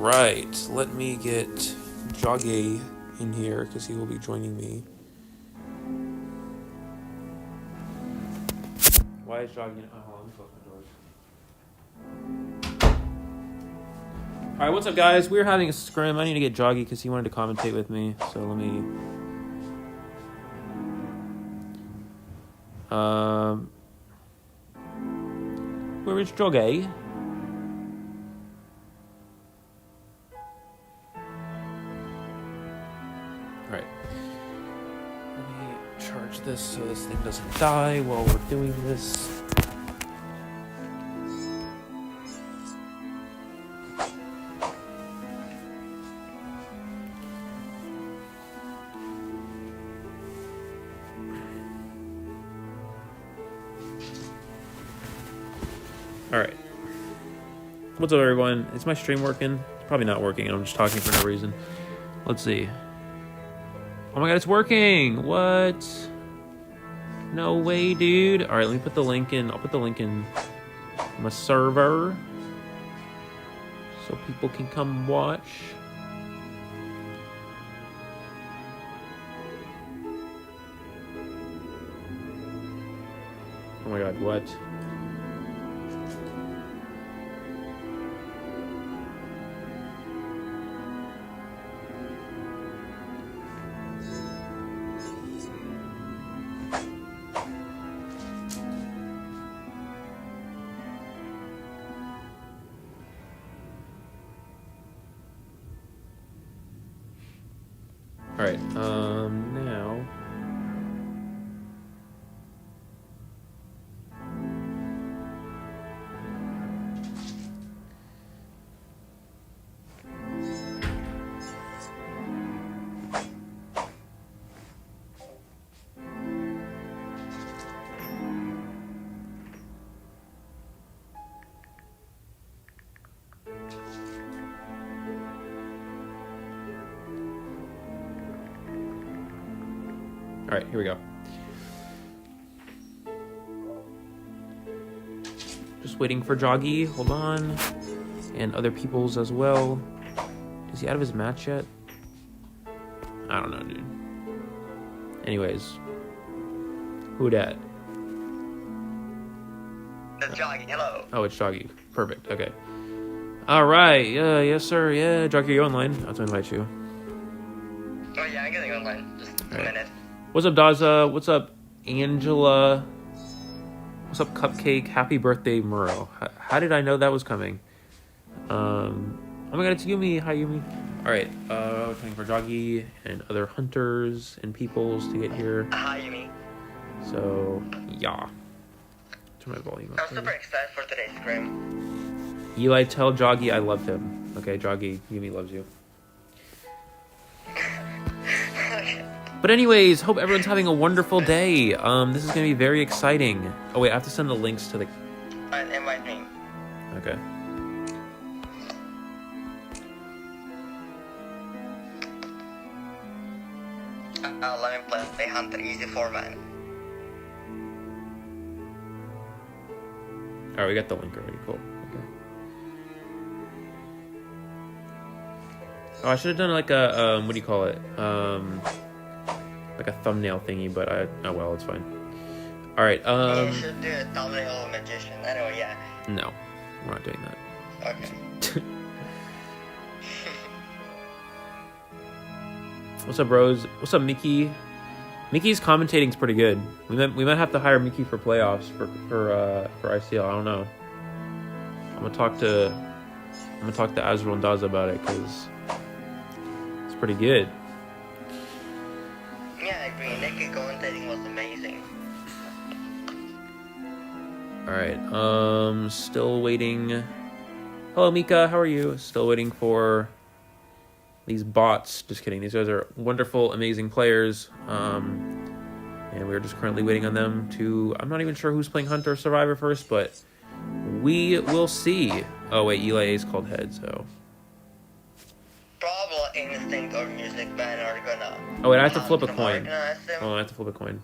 right, let me get Joggy in here because he will be joining me. Why is Joggy? Oh, hold on, let me close my doors. All right, what's up, guys? We're having a scrim. I need to get Joggy because he wanted to commentate with me. So let me. Where is Joggy? Alright. Let me charge this so this thing doesn't die while we're doing this. Alright. What's up, everyone? Is my stream working? It's probably not working. I'm just talking for no reason. Let's see. Oh my god, it's working! What? No way, dude. Alright, let me put the link in. I'll put the link in my server so people can come watch. Oh my god, what? Alright, now... Alright, here we go. Just waiting for Joggy. Hold on. And other people's as well. Is he out of his match yet? I don't know, dude. Anyways. Who dat? It's Joggy, hello. Oh, it's Joggy. Perfect, okay. Alright, yes sir, yeah. Joggy, are you online? I'll have to invite you. Oh yeah, I'm getting online. Just a minute. What's up, Daza? What's up, Angela? What's up, Cupcake? Happy birthday, Muro. How did I know that was coming? Oh my god, it's Yumi. Hi, Yumi. Alright, waiting for Joggy and other hunters and peoples to get here. Hi, Yumi. So, yeah. Turn my volume up. I'm super excited for today's scrim. Eli, tell Joggy I love him. Okay, Joggy, Yumi loves you. Okay. But anyways, hope everyone's having a wonderful day. This is going to be very exciting. Oh, wait, I have to send the links to the... Invite me. Okay. Let me play Hunter Easy 4-man. Alright, we got the link already. Cool. Okay. Oh, I should have done like a, what do you call it? Like a thumbnail thingy, but oh well, it's fine. Alright, You should do a thumbnail magician. Anyway, yeah. No, we're not doing that. Okay. What's up, bros? What's up, Mickey? Mickey's commentating's pretty good. We might have to hire Mickey for playoffs for ICL. I don't know. I'm gonna talk to Azrael and Daza about it because it's pretty good. Yeah, I agree. Naked commentating was amazing. Alright, still waiting. Hello, Mika, how are you? Still waiting for these bots. Just kidding. These guys are wonderful, amazing players. And we're just currently waiting on them to... I'm not even sure who's playing Hunter or Survivor first, but we will see. Oh, wait, Eli is called head, so... Probably Instinct or Music Band are gonna... Oh, wait, I have to flip a coin. Organize them. Oh, I have to flip a coin.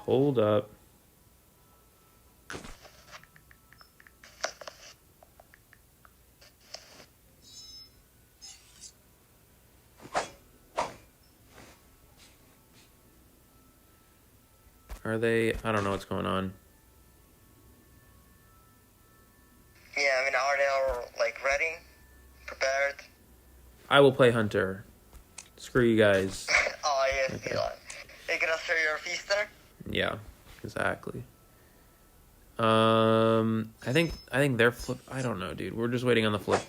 Hold up. Are they? I don't know what's going on. Yeah, I mean, are they all, like, ready? Prepared? I will play Hunter. Screw you guys. Oh, yes, Okay. Elon. You're gonna throw your feaster? Yeah, exactly. I think their flip. I don't know, dude. We're just waiting on the flip.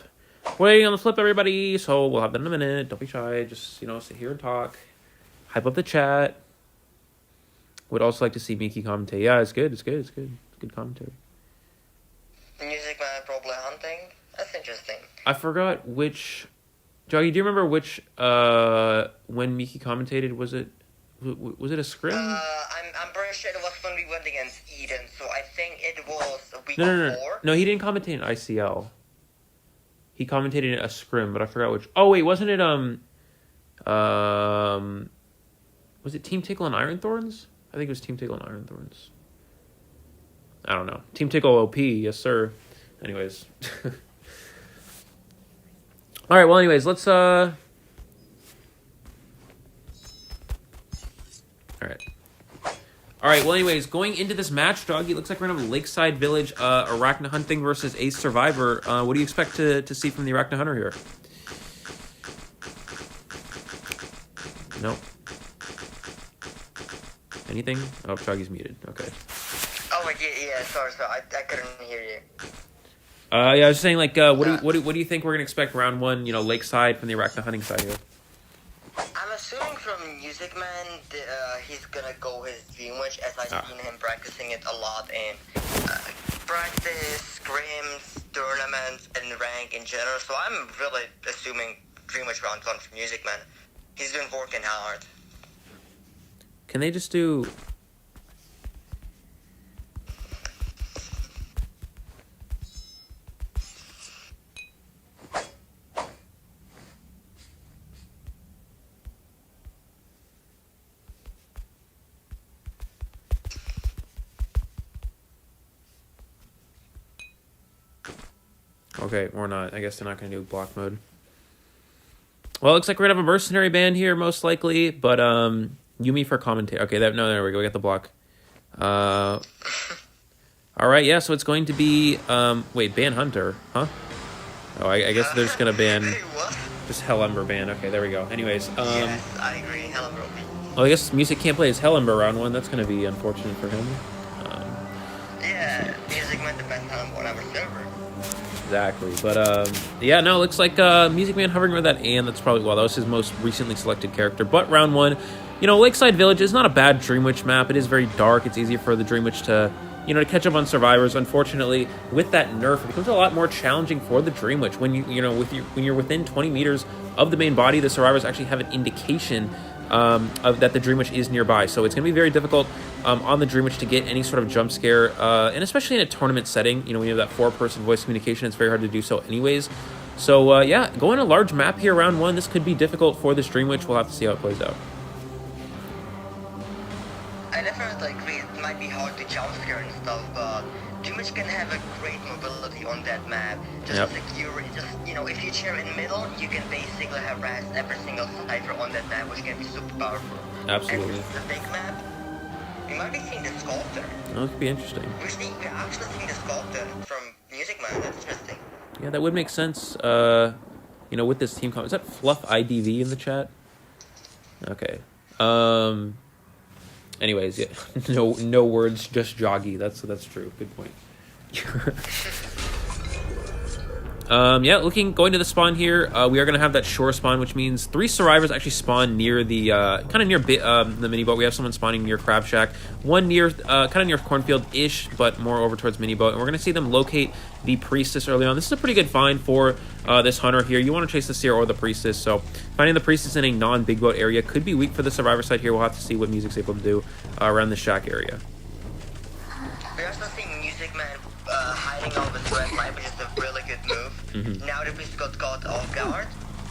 Waiting on the flip, everybody. So we'll have that in a minute. Don't be shy. Just sit here and talk. Hype up the chat. Would also like to see Miki commentate. Yeah, it's good. It's good. It's good. It's good commentary. Music Man probably hunting? That's interesting. I forgot which. Joggy, do you remember which? When Miki commentated, was it a scrim? I'm pretty sure it was when we went against Eden, so I think it was a week No. before. No, he didn't commentate in ICL. He commentated in a scrim, but I forgot which. Oh wait, wasn't it was it Team Tickle and Iron Thorns? I think it was Team Tickle and Iron Thorns. I don't know. Team Tickle OP, yes sir. Anyways. All right, well anyways, let's All right, well anyways, going into this match, Doggy, looks like we're going to have Lakeside Village Arachna Hunting versus Ace Survivor. What do you expect to see from the Arachna Hunter here? Nope. Anything? Oh, Doggy's muted. Okay. Oh, wait, yeah, sorry, I couldn't hear you. Yeah, I was saying, like, what do you think we're going to expect round one, Lakeside from the Arachna Hunting side here? I'm assuming from Music Man, he's gonna go his Dream Witch, as I've seen him practicing it a lot in practice, scrims, tournaments, and rank in general. So I'm really assuming Dream Witch round one from Music Man. He's been working hard. Can they just do... Okay, or not. I guess they're not going to do block mode. Well, it looks like we're going to have a mercenary band here, most likely. But, Yumi for commentate. Okay, there we go. We got the block. All right, yeah, so it's going to be... wait, ban Hunter, huh? Oh, I guess they're just going to ban... Just Hellember ban. Okay, there we go. Anyways, yes, I agree. Hellember. Oh, I guess Music can't play his Hellember round one. That's going to be unfortunate for him. Yeah, Music Man depends on whatever server. Exactly, but yeah, no, it looks like Music Man hovering over that and that's probably, well, that was his most recently selected character. But round one, Lakeside Village is not a bad Dream Witch map. It is very dark. It's easier for the Dream Witch to, to catch up on survivors. Unfortunately, with that nerf, it becomes a lot more challenging for the Dream Witch. When when you're within 20 meters of the main body, the survivors actually have an indication of that the Dream Witch is nearby. So it's going to be very difficult on the Dream Witch to get any sort of jump scare, and especially in a tournament setting. When you have that 4-person voice communication, it's very hard to do so anyways. So yeah, going a large map here round one, this could be difficult for this Dream Witch. We'll have to see how it plays out. I definitely agree. It might be hard to jump scare and stuff, but Dream Witch can have a great mobility on that map. Just secure, if you chair in the middle, you can basically harass every single cipher on that map, which can be super powerful. Absolutely. And since it's a big map, we might be seeing the Sculptor. That could be interesting. We're actually seeing the Sculptor from Music Man. That's interesting. Yeah, that would make sense. With this team comp, is that Fluff IDV in the chat? Okay. Anyways, yeah, no words, just Joggy. That's true. Good point. Yeah, going to the spawn here. We are going to have that shore spawn, which means 3 survivors actually spawn near the the mini boat. We have someone spawning near Crab Shack, one near kind of near Cornfield-ish, but more over towards mini boat. And we're going to see them locate the Priestess early on. This is a pretty good find for this hunter here. You want to chase the Seer or the Priestess, so finding the Priestess in a non-big boat area could be weak for the survivor side here. We'll have to see what Music's able to do around the shack area. We're also seeing Music Man hiding out with red light, which is a really good move. Now the Priest got caught off guard.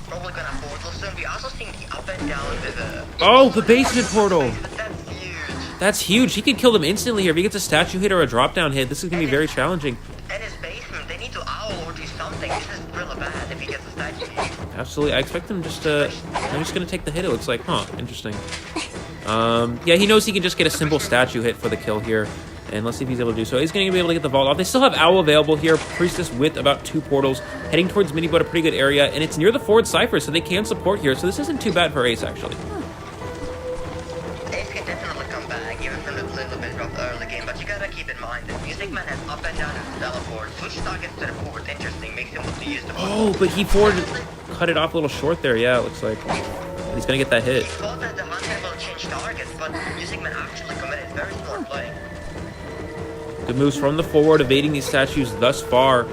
Probably gonna portal soon. We also seeing the up and down with the basement portal. That's huge. That's huge. He could kill them instantly here. If he gets a statue hit or a drop down hit, this is gonna be very challenging. And his basement, they need to owl or do something. This is really bad if he gets a statue hit. Absolutely. I expect them just to... They're just gonna take the hit, it looks like. Huh, interesting. Yeah, he knows he can just get a simple statue hit for the kill here. And let's see if he's able to do so. He's going to be able to get the vault off. They still have Owl available here. Priestess with about 2 portals. Heading towards Mini Boat, a pretty good area. And it's near the forward Cypher, so they can support here. So this isn't too bad for Ace, actually. Ace can definitely come back, even from the little bit of early game. But you gotta keep in mind that Music Man has up and down his teleport. Switch targets to the forward. Interesting. Makes him look to use the Oh, but he forward cut it off a little short there. Yeah, it looks like. He's going to get that hit. He thought that the Hunter will change targets, but Music Man actually committed very smart play. Good moves from the forward, evading these statues thus far.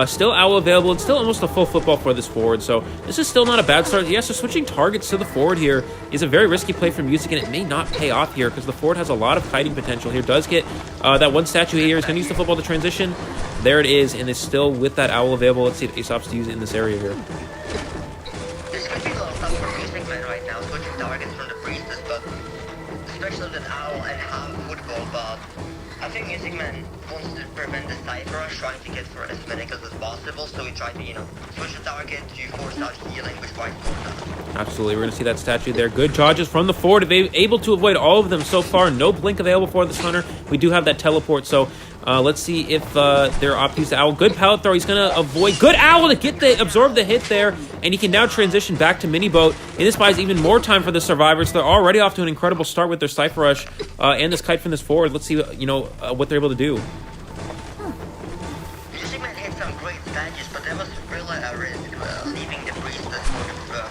Still Owl available, and still almost a full football for this forward, so this is still not a bad start. Yeah, so switching targets to the forward here is a very risky play for Music, and it may not pay off here, because the forward has a lot of kiting potential here. Does get that one statue here. He's going to use the football to transition. There it is, and is still with that Owl available. Let's see if Ace opts to use it in this area here. This could be a little tough for Music Man right now, switching targets from the Priestess, but especially with Owl and half football, but I think Music Man wants to prevent the Cypher Rush, trying to get for as many kills as possible, so he tried to, switch the target to force out healing, which might work out. Absolutely, we're going to see that statue there. Good dodges from the forward, able to avoid all of them so far. No blink available for this Hunter. We do have that teleport, so let's see if they're opt to use the Owl. Good pallet throw. He's going to avoid. Good Owl to get absorb the hit there, and he can now transition back to Mini Boat. And this buys even more time for the survivors. They're already off to an incredible start with their Cypher Rush and this kite from this forward. Let's see, what they're able to do. Music Man hit some great statues, but that was really a risk, leaving the Priestess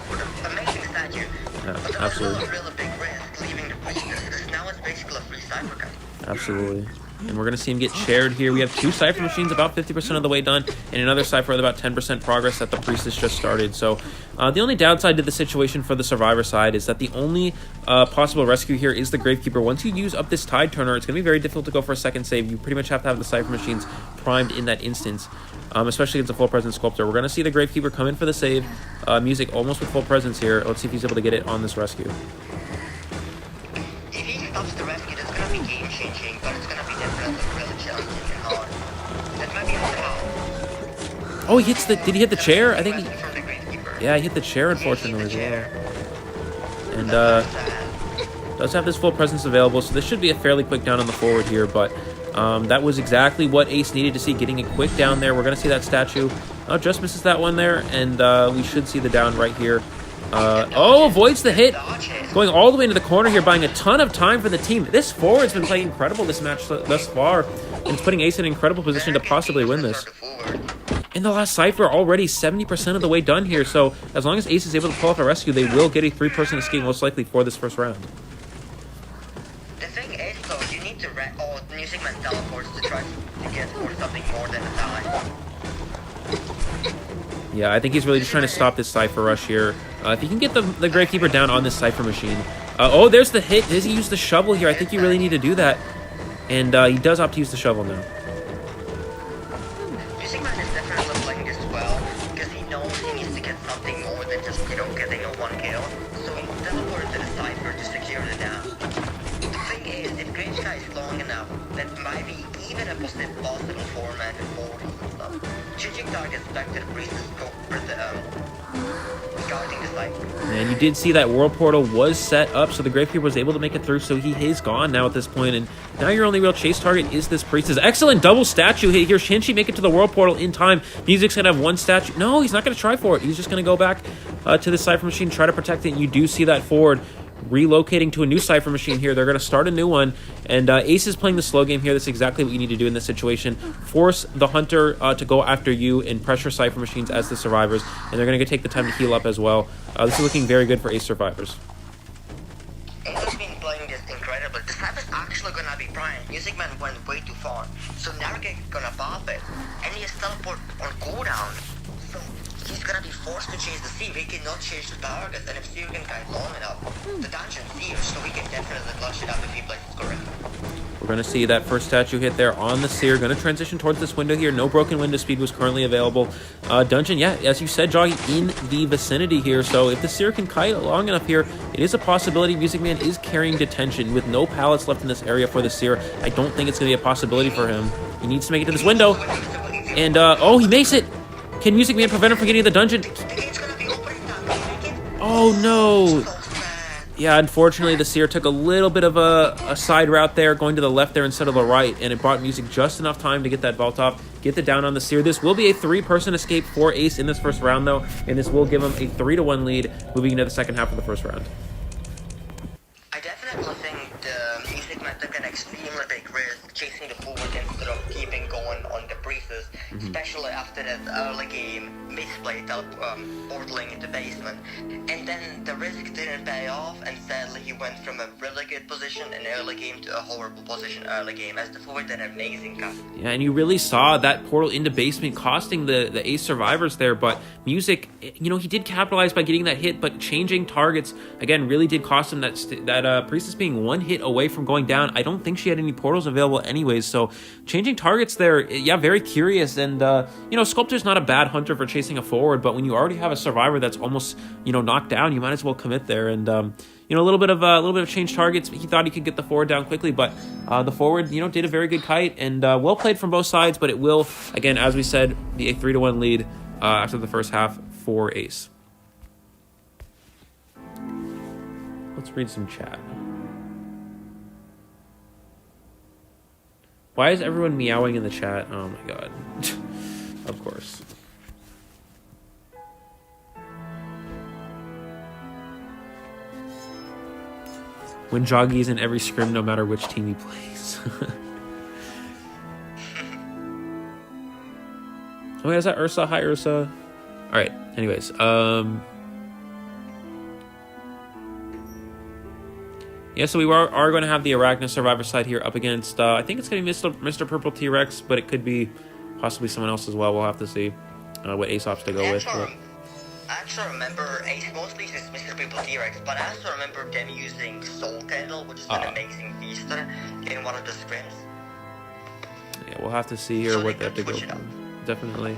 for the amazing statue. Yeah, but that absolutely. was a really big risk, leaving the Priestess, because now it's basically a free Cypher kite. Absolutely. And we're going to see him get shared here. We have 2 Cypher machines about 50% of the way done, and another Cypher with about 10% progress that the Priestess just started. So the only downside to the situation for the Survivor side is that the only possible rescue here is the Gravekeeper. Once you use up this Tide Turner, it's going to be very difficult to go for a second save. You pretty much have to have the Cypher machines primed in that instance, especially against a full presence Sculptor. We're going to see the Gravekeeper come in for the save. Music almost with full presence here. Let's see if he's able to get it on this rescue. If he stops the rescue, that's going to be game-changing, but it's going to be definitely really challenging and hard. That might be how. Oh, he hits the... Did he hit the chair? I think he... From the Gravekeeper. Yeah, he hit the chair, unfortunately, as well. And does have this full presence available, so this should be a fairly quick down on the forward here, but that was exactly what Ace needed to see, getting it quick down there. We're going to see that statue. Oh, just misses that one there, and we should see the down right here. Avoids the hit, going all the way into the corner here, buying a ton of time for the team. This forward's been playing incredible this match thus far, and it's putting Ace in an incredible position to possibly win this. In the last Cypher, already 70% of the way done here, so as long as Ace is able to pull off a rescue, they will get a 3-person escape most likely for this first round. The thing is, though, you need to Music Man teleports to try to get for something more than a die. Yeah, I think he's really just trying to stop this Cypher Rush here. If he can get the Gravekeeper down on this Cypher machine. There's the hit. Does he use the shovel here? I think you really need to do that. And he does opt to use the shovel now. Music Man is definitely playing this well, because he knows he needs to get something more than just, getting a 1 kill. So he teleported to the Cypher to secure the down. The thing is, if Grave Sky is long enough, that might be even a possible format and portals and stuff. Switching targets back to the Priestess for the guarding the Cypher. And you did see that World Portal was set up, so the Gravekeeper was able to make it through, so he is gone now at this point, and now your only real chase target is this Priestess. Excellent double statue hit here. Can she make it to the World Portal in time? Music's going to have 1 statue. No, he's not going to try for it. He's just going to go back to the Cypher machine, try to protect it, and you do see that forward relocating to a new Cypher machine here. They're going to start a new one, and Ace is playing the slow game here. That's exactly what you need to do in this situation. Force the Hunter to go after you and pressure Cypher machines as the survivors, and they're going to take the time to heal up as well. This is looking very good for Ace survivors. Ace has been playing this incredibly. The Cypher's actually going to be prime. Music Man went way too far, so Narragate's going to pop it, and he has teleport on cooldown. So he's gonna be forced to chase the sea. He cannot chase the targets, and if Seer can guide long enough, the dungeon's here, so he can definitely clutch it up if he plays it correctly. We're going to see that first statue hit there on the Seer. Going to transition towards this window here. No broken window speed was currently available. Dungeon, yeah, as you said, jogging in the vicinity here. So if the Seer can kite long enough here, it is a possibility. Music Man is carrying detention with no pallets left in this area for the Seer. I don't think it's going to be a possibility for him. He needs to make it to this window. And, he makes it. Can Music Man prevent him from getting to the dungeon? Oh, no. Yeah, unfortunately, the Seer took a little bit of a side route there, going to the left there instead of the right, and it bought Music just enough time to get that vault off, get the down on the Seer. This will be a 3-person escape for Ace in this first round, though, and this will give him a 3-1 lead moving into the second half of the first round. I definitely think the Music Man took an extremely big risk chasing the forward instead of keeping going on the breezes, especially after that early game misplay portaling into basement. And then the risk didn't pay off, and sadly he went from a really good position in early game to a horrible position early game, as the forward did an amazing cut. Yeah, and you really saw that portal into basement costing the Ace survivors there, but Music, you know, he did capitalize by getting that hit, but changing targets, again, really did cost him that Priestess being 1 hit away from going down. I don't think she had any portals available anyways, so changing targets there, yeah, very curious. And, you know, Sculptor's not a bad hunter for chasing a forward, but when you already have a survivor that's almost, you know, knocked down, you might as well commit there. And, you know, a little bit of change targets. He thought he could get the forward down quickly, but the forward, you know, did a very good kite, and well played from both sides, but it will, again, as we said, be a 3-1 lead after the first half for Ace. Let's read some chat. Why is everyone meowing in the chat? Oh my god. Of course. When Joggy's in every scrim, no matter which team he plays. Oh wait, is that Ursa? Hi, Ursa. Alright, anyways. Yeah, so we are going to have the Arachna Survivor side here up against, I think it's going to be Mr. Purple T-Rex, but it could be possibly someone else as well. We'll have to see what Ace opts to go with. I actually remember Ace mostly uses Mr. Purple T-Rex, but I also remember them using Soul Candle, which is an amazing feaster in one of the scrims. Yeah, we'll have to see here what they have to go for. Definitely.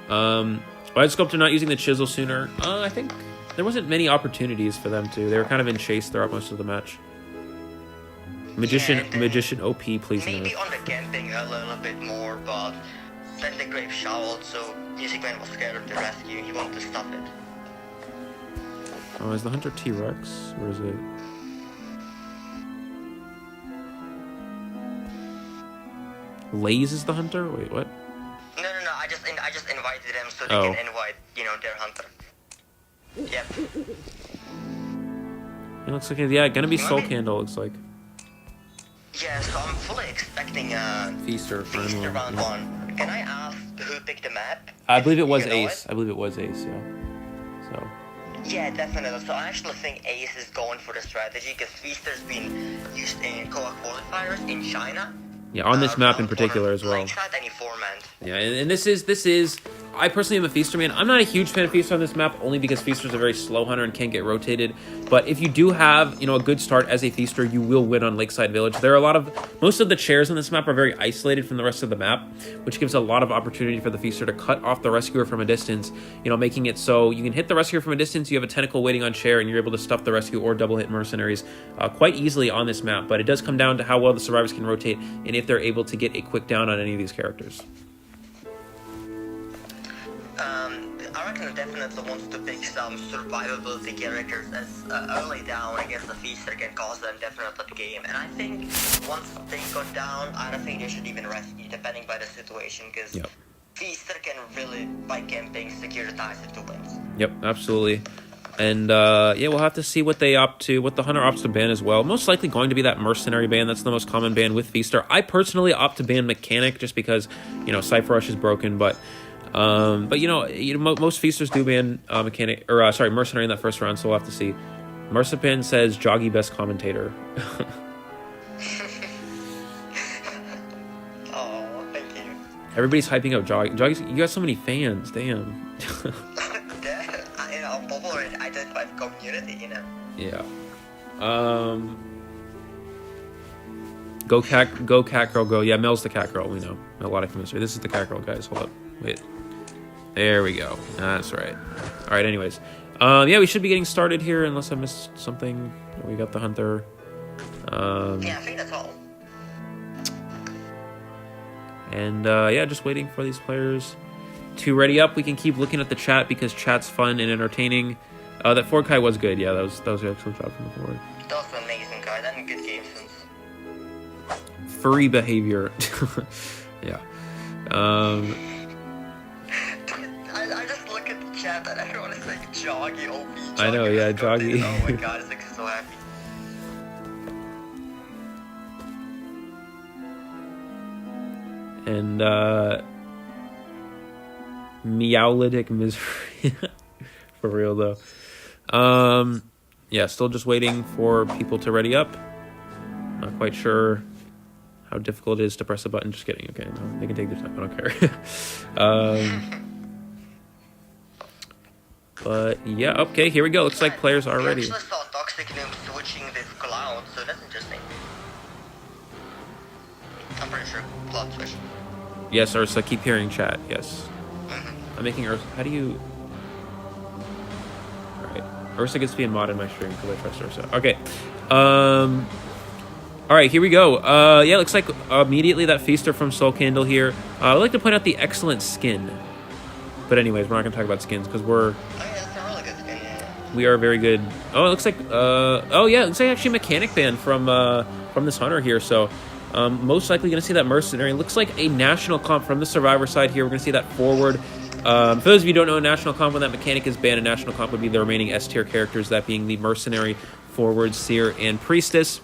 Why is Sculptor not using the Chisel sooner? I think there wasn't many opportunities for them to. They were kind of in chase throughout most of the match. Magician OP, please. Maybe on the camping a little bit more, but then the grave shoveled, so Music Man was scared of the rescue. He wanted to stop it. Oh, is the hunter T-Rex? Or is it? Laze is the hunter? Wait, what? No. I just invited them so they can invite, you know, their hunter. Yep. It looks like, yeah, gonna be Soul Candle, looks like. Yeah, so I'm fully expecting Feaster round 1. Can I ask who picked the map? I believe it was Ace. I believe it was Ace, yeah. So. Yeah, definitely. So I actually think Ace is going for the strategy, because Feaster's been used in co-op qualifiers in China. Yeah, on this map in particular as well. Yeah, and this is. I personally am a Feaster man. I'm not a huge fan of Feaster on this map, only because Feaster's a very slow hunter and can't get rotated. But if you do have, you know, a good start as a Feaster, you will win on Lakeside Village. There are most of the chairs on this map are very isolated from the rest of the map, which gives a lot of opportunity for the Feaster to cut off the Rescuer from a distance, you know, making it so you can hit the Rescuer from a distance, you have a tentacle waiting on chair, and you're able to stuff the Rescue or double hit mercenaries quite easily on this map. But it does come down to how well the survivors can rotate, and if they're able to get a quick down on any of these characters. Arachna definitely wants to pick some survivability characters, as early down against the Feaster can cause them definitely the game. And I think once they go down, I don't think they should even rescue, depending by the situation, because Feaster can really, by camping, securitize it to wins. Yep, absolutely. And yeah, we'll have to see what they opt to, what the hunter opts to ban as well. Most likely going to be that mercenary ban. That's the most common ban with Feaster. I personally opt to ban mechanic just because, you know, Cypher Rush is broken, but you know, most Feasters do ban mechanic, or mercenary in that first round, so we'll have to see. Marcipan says Joggy best commentator. Oh, thank you. Everybody's hyping up Joggy. Joggy's, you got so many fans, damn. You know, popular identified community, you know. Yeah. Go cat girl, go. Yeah, Mel's the cat girl. We know. A lot of chemistry. This is the cat girl, guys. Hold up. Wait. There we go. That's right. All right. Anyways, yeah, we should be getting started here, unless I missed something. We got the hunter. Yeah, I think that's all. And yeah, just waiting for these players to ready up. We can keep looking at the chat because chat's fun and entertaining. That forward kite was good. Yeah, that was an excellent job from the forward. That was an amazing kite and good game sense. Furry behavior. Yeah. I just look at the chat and everyone is like Joggy OP. I know, yeah, Joggy. Oh my god, it's like so happy. And Meowlitic Misery. For real though. Yeah, still just waiting for people to ready up. Not quite sure how difficult it is to press a button. Just kidding. Okay, no, they can take their time. I don't care. But yeah, okay, here we go. Looks like players are ready. I actually saw Toxic Noom switching this Cloud, so that's interesting. I'm pretty sure Cloud switched. Yes, Ursa, keep hearing chat. Yes. I'm making Ursa. How do you... Alright. Ursa gets to be a mod in my stream because I trust Ursa. Okay. Alright, here we go. Yeah, looks like immediately that Feaster from Soul Candle here. I'd like to point out the excellent skin. But anyways, we're not going to talk about skins because we're... Oh yeah, that's a really good skin, yeah. We are very good. Oh, it looks like... oh yeah, it looks like actually Mechanic Band from this Hunter here, so... most likely going to see that Mercenary. Looks like a national comp from the Survivor side here. We're going to see that forward. For those of you who don't know, a national comp, when that Mechanic is banned, a national comp would be the remaining S tier characters, that being the Mercenary, Forward, Seer, and Priestess.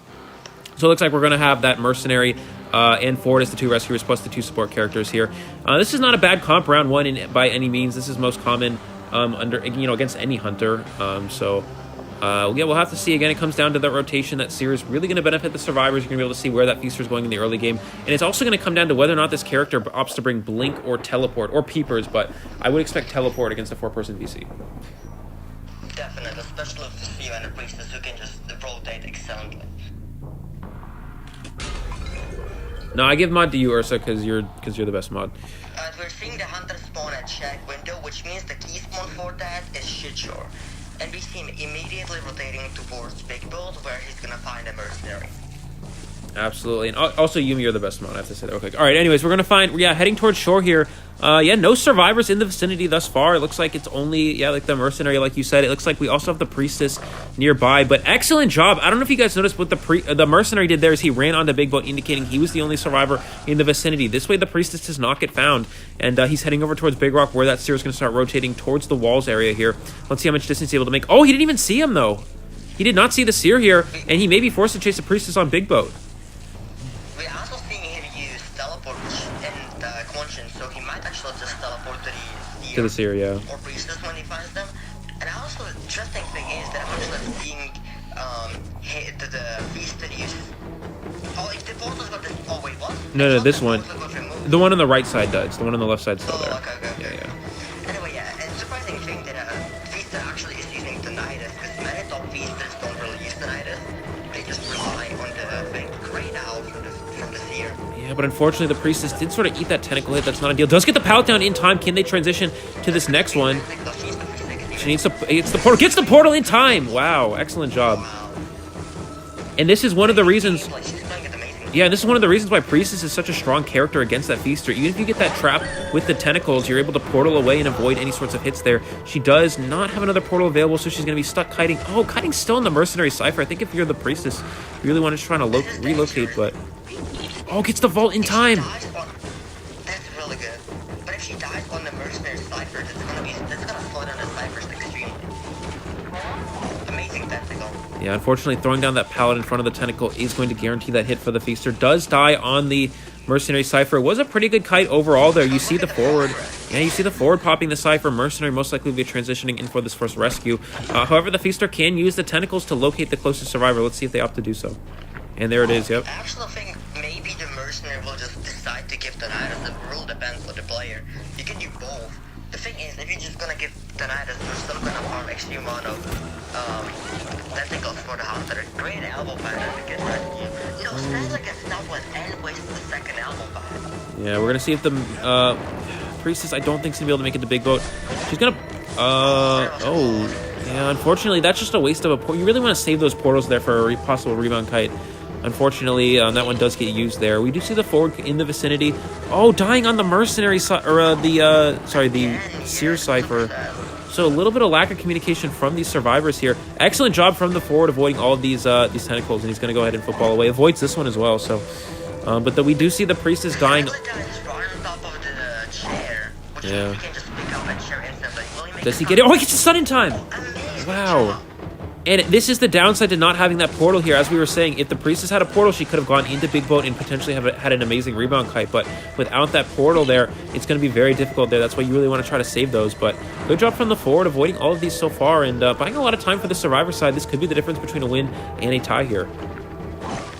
So it looks like we're going to have that Mercenary and Forward as the 2 rescuers plus the 2 support characters here. This is not a bad comp round 1 by any means. This is most common against any Hunter. Yeah, we'll have to see. Again, it comes down to the rotation. That Seer is really going to benefit the Survivors. You're going to be able to see where that Feaster is going in the early game. And it's also going to come down to whether or not this character opts to bring Blink or Teleport or Peepers, but I would expect Teleport against a 4-person VC. Definitely, especially with the Seer and the Priestess who can just rotate excellently. No, I give mod to you, Ursa, because you're the best mod. We're seeing the Hunter spawn at check window, which means the key spawn for that is Shitshore. And we see him immediately rotating towards Big Build, where he's gonna find a Mercenary. Absolutely. And also, Yumi, you're the best mod, I have to say that real quick. All right, anyways, we're going to find, heading towards shore here. Yeah, no Survivors in the vicinity thus far. It looks like it's only, like the Mercenary, like you said. It looks like we also have the Priestess nearby, but excellent job. I don't know if you guys noticed what the Mercenary did there is he ran onto Big Boat, indicating he was the only Survivor in the vicinity. This way, the Priestess does not get found, and he's heading over towards Big Rock, where that Seer is going to start rotating towards the walls area here. Let's see how much distance he's able to make. Oh, he didn't even see him, though. He did not see the Seer here, and he may be forced to chase the Priestess on Big Boat. We're also seeing him use Teleport and Conscience, so he might actually just teleport to the Seer. Yeah. Or Priestess when he finds them. And also, the interesting thing is that I'm actually seeing the Feaster use... Oh, if the portals got this... Oh, wait, what? No, this one. The one on the right side does. The one on the left side's still there. Okay. Yeah. Anyway, yeah, and surprising thing that Feaster actually is using Tinnitus, because many top Feasters don't really use Tinnitus. They just rely on the Great Owl from the Seer. Yeah, but unfortunately, the Priestess did sort of eat that tentacle hit. That's not ideal. Does get the pallet down in time. Can they transition to this next one? She needs to... It's the portal. Gets the portal in time! Wow, excellent job. And this is one of the reasons... Yeah, this is one of the reasons why Priestess is such a strong character against that Feaster. Even if you get that trap with the tentacles, you're able to portal away and avoid any sorts of hits there. She does not have another portal available, so she's going to be stuck kiting. Oh, kiting's still in the Mercenary Cypher. I think if you're the Priestess, you really want to try to relocate, but... Oh, gets the vault in time! That's really good. But if she dies on the Mercenary Cypher, that's gonna slow down the Cyphers extremely. Amazing tentacle. Yeah, unfortunately, throwing down that pallet in front of the tentacle is going to guarantee that hit for the Feaster. Does die on the Mercenary Cypher. It was a pretty good kite overall there. You see the forward. Yeah, you see the forward popping the Cypher. Mercenary most likely will be transitioning in for this first rescue. However, the Feaster can use the tentacles to locate the closest Survivor. Let's see if they opt to do so. And there it is, yep. I actually think maybe the Mercenary will just decide to give Tinnitus. The rule depends on the player. You can do both. The thing is, if you're just gonna give Tinnitus, you're still gonna farm extreme amount of tentacles for the Hunter. Great elbow pad to get rescued. Stanza can stop with and waste the second elbow pad. Yeah, we're gonna see if the Priestess, I don't think she's gonna be able to make it to Big Boat. She's gonna yeah, unfortunately that's just a waste of a port. You really want to save those portals there for a possible rebound kite. Unfortunately, that one does get used there. We do see the forward in the vicinity. Oh, dying on the Mercenary the Seer Cypher. So a little bit of lack of communication from these survivors here. Excellent job from the forward avoiding all of these tentacles, and he's going to go ahead and football away. Avoids this one as well. So, but we do see the priestess dying. Yeah. Does he get it? Oh, he gets a stun in time. Wow. And this is the downside to not having that portal here. As we were saying, if the priestess had a portal, she could have gone into Big Boat and potentially had an amazing rebound kite. But without that portal there, it's going to be very difficult there. That's why you really want to try to save those. But good job from the forward, avoiding all of these so far and buying a lot of time for the survivor side. This could be the difference between a win and a tie here.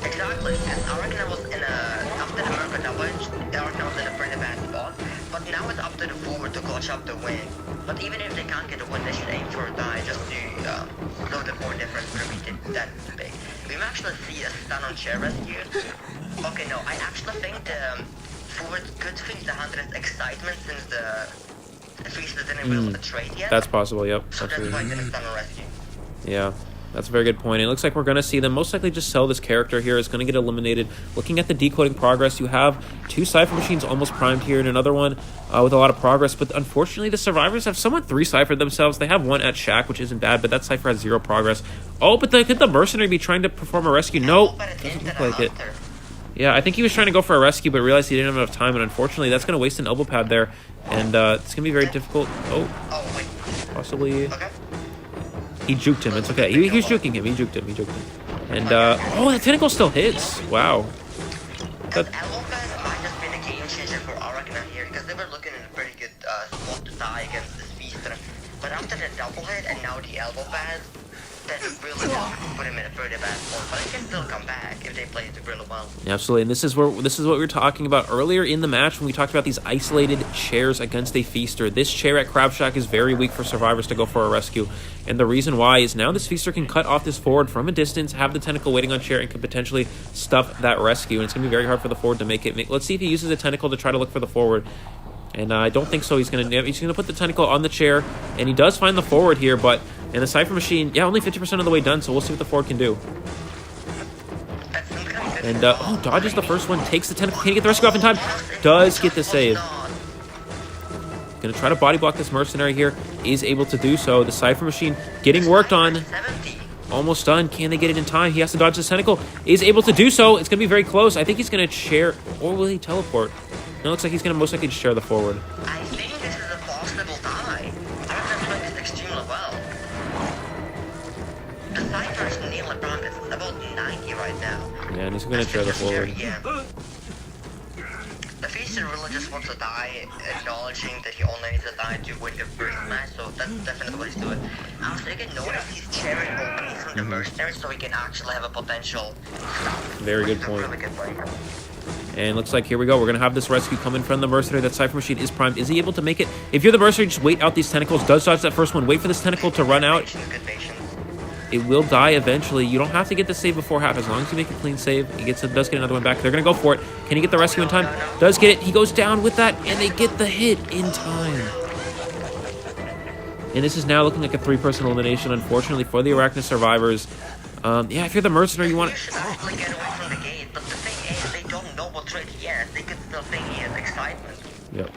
Exactly. Arachna was after the Merca double, Arachna was in a pretty bad spot. But now it's up to the forward to clutch up the win. But even if they can't get a win, they should aim for a die just to know the more difference where we did that big. We may actually see a stun on chair rescue. Okay, no, I actually think the forward could finish the 100th excitement since the Feaster didn't win the trade yet. That's possible, yep. So that's why I didn't stun on rescue. Yeah. That's a very good point. It looks like we're going to see them most likely just sell this character here. It's going to get eliminated. Looking at the decoding progress, you have 2 Cypher machines almost primed here and another one with a lot of progress. But unfortunately, the survivors have somewhat 3-cyphered themselves. They have one at Shack, which isn't bad, but that Cypher has 0 progress. Oh, but could the mercenary be trying to perform a rescue? No, doesn't look like it. Yeah, I think he was trying to go for a rescue, but realized he didn't have enough time. And unfortunately, that's going to waste an elbow pad there. And it's going to be very difficult. Oh, wait. Possibly. Okay. He juked him. It's okay. He was juking him. He juked him. And, oh, that tentacle still hits. Wow. That elbow pad might just be the game changer for Arachna here, because they were looking in a pretty good spot to die against this Feaster. But after the double hit and now the elbow pad, that really just put him in a pretty bad spot. But he can still come back if they play it really well. Absolutely. And this is what we were talking about earlier in the match when we talked about these isolated chairs against a Feaster. This chair at Crab Shack is very weak for survivors to go for a rescue. And the reason why is now this Feaster can cut off this forward from a distance, have the tentacle waiting on chair, and could potentially stuff that rescue. And it's going to be very hard for the forward to make it. Let's see if he uses a tentacle to try to look for the forward. And I don't think so. He's gonna put the tentacle on the chair, and he does find the forward here. But in the Cypher machine, yeah, only 50% of the way done. So we'll see what the forward can do. And dodges the first one, takes the tentacle. Can't get the rescue off in time. Does get the save. Gonna try to body block this mercenary here. Is able to do so. The Cypher machine getting worked on. Almost done. Can they get it in time? He has to dodge the tentacle. Is able to do so. It's gonna be very close. I think he's gonna chair, or will he teleport? No, it looks like he's going to most likely just share the forward. I think this is a possible die. Arachna's playing this extremely well. The Cypher is nearly progress. It's about 90 right now. Yeah, and he's going to share the forward. Yeah. The Feaster really just wants to die, acknowledging that he only needs to die to win the first match, so that's definitely what he's doing. Also, you can notice he's sharing away from the mercenary, so he can actually have a potential stop. Very good point. Really good play. And looks like here we go. We're going to have this rescue coming from the mercenary. That Cypher machine is primed. Is he able to make it? If you're the mercenary, just wait out these tentacles. Does dodge that first one. Wait for this tentacle to run out. It will die eventually. You don't have to get the save before half. As long as you make a clean save, he does get another one back. They're going to go for it. Can he get the rescue in time? Does get it. He goes down with that, and they get the hit in time. And this is now looking like a 3-person elimination, unfortunately, for the Arachna survivors. Yeah, if you're the mercenary, you want to... They could still think he has excitement. Yep.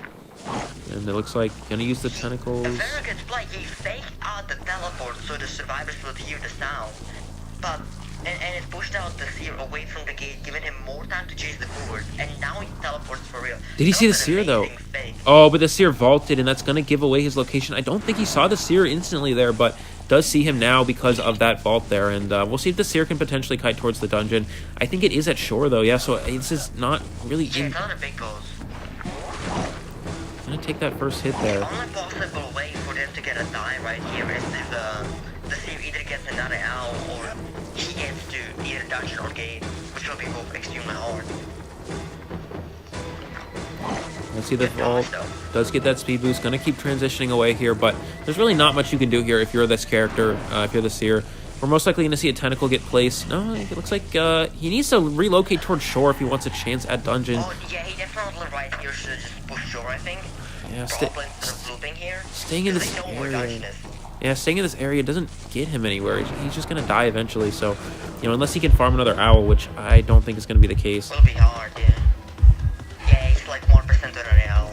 And it looks like gonna use the tentacles. A very good play. He faked out the teleport so the survivors would hear the sound. But and it pushed out the seer away from the gate, giving him more time to chase the forward. And now he teleports for real. Did he see the seer though? Fake. Oh, but the seer vaulted, and that's gonna give away his location. I don't think he saw the seer instantly there, but does see him now because of that vault there. And we'll see if the seer can potentially kite towards the dungeon. I think it is at shore though. Yeah, so this is not really in. It's not a big goal. Gonna take that first hit there. The only possible way for them to get a die right here is if the seer either gets another owl or he gets to either dungeon or gate, which will be both extremely hard. Let's see the vault. Does get that speed boost. Gonna keep transitioning away here, but there's really not much you can do here if you're this character, if you're the seer. We're most likely going to see a tentacle get placed. No, it looks like he needs to relocate towards shore if he wants a chance at dungeon. Oh, yeah, he definitely right here should just push shore, I think. Yeah, staying in this area. Yeah, staying in this area doesn't get him anywhere. He's just going to die eventually. So, you know, unless he can farm another owl, which I don't think is going to be the case. Will be hard, yeah. Yeah, he's like 1% on an owl.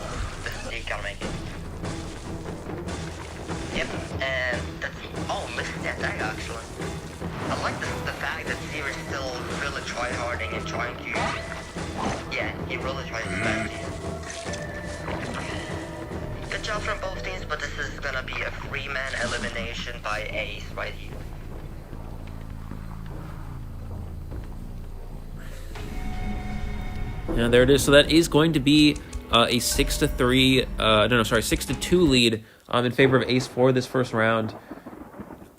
He can't make it. Yep. I like the fact that Steve is still really tryharding and trying to... Yeah, he really tries his best here. Good job from both teams, but this is gonna be a 3-man elimination by Ace right here. Yeah, there it is. So that is going to be a 6-2 lead in favor of Ace for this first round.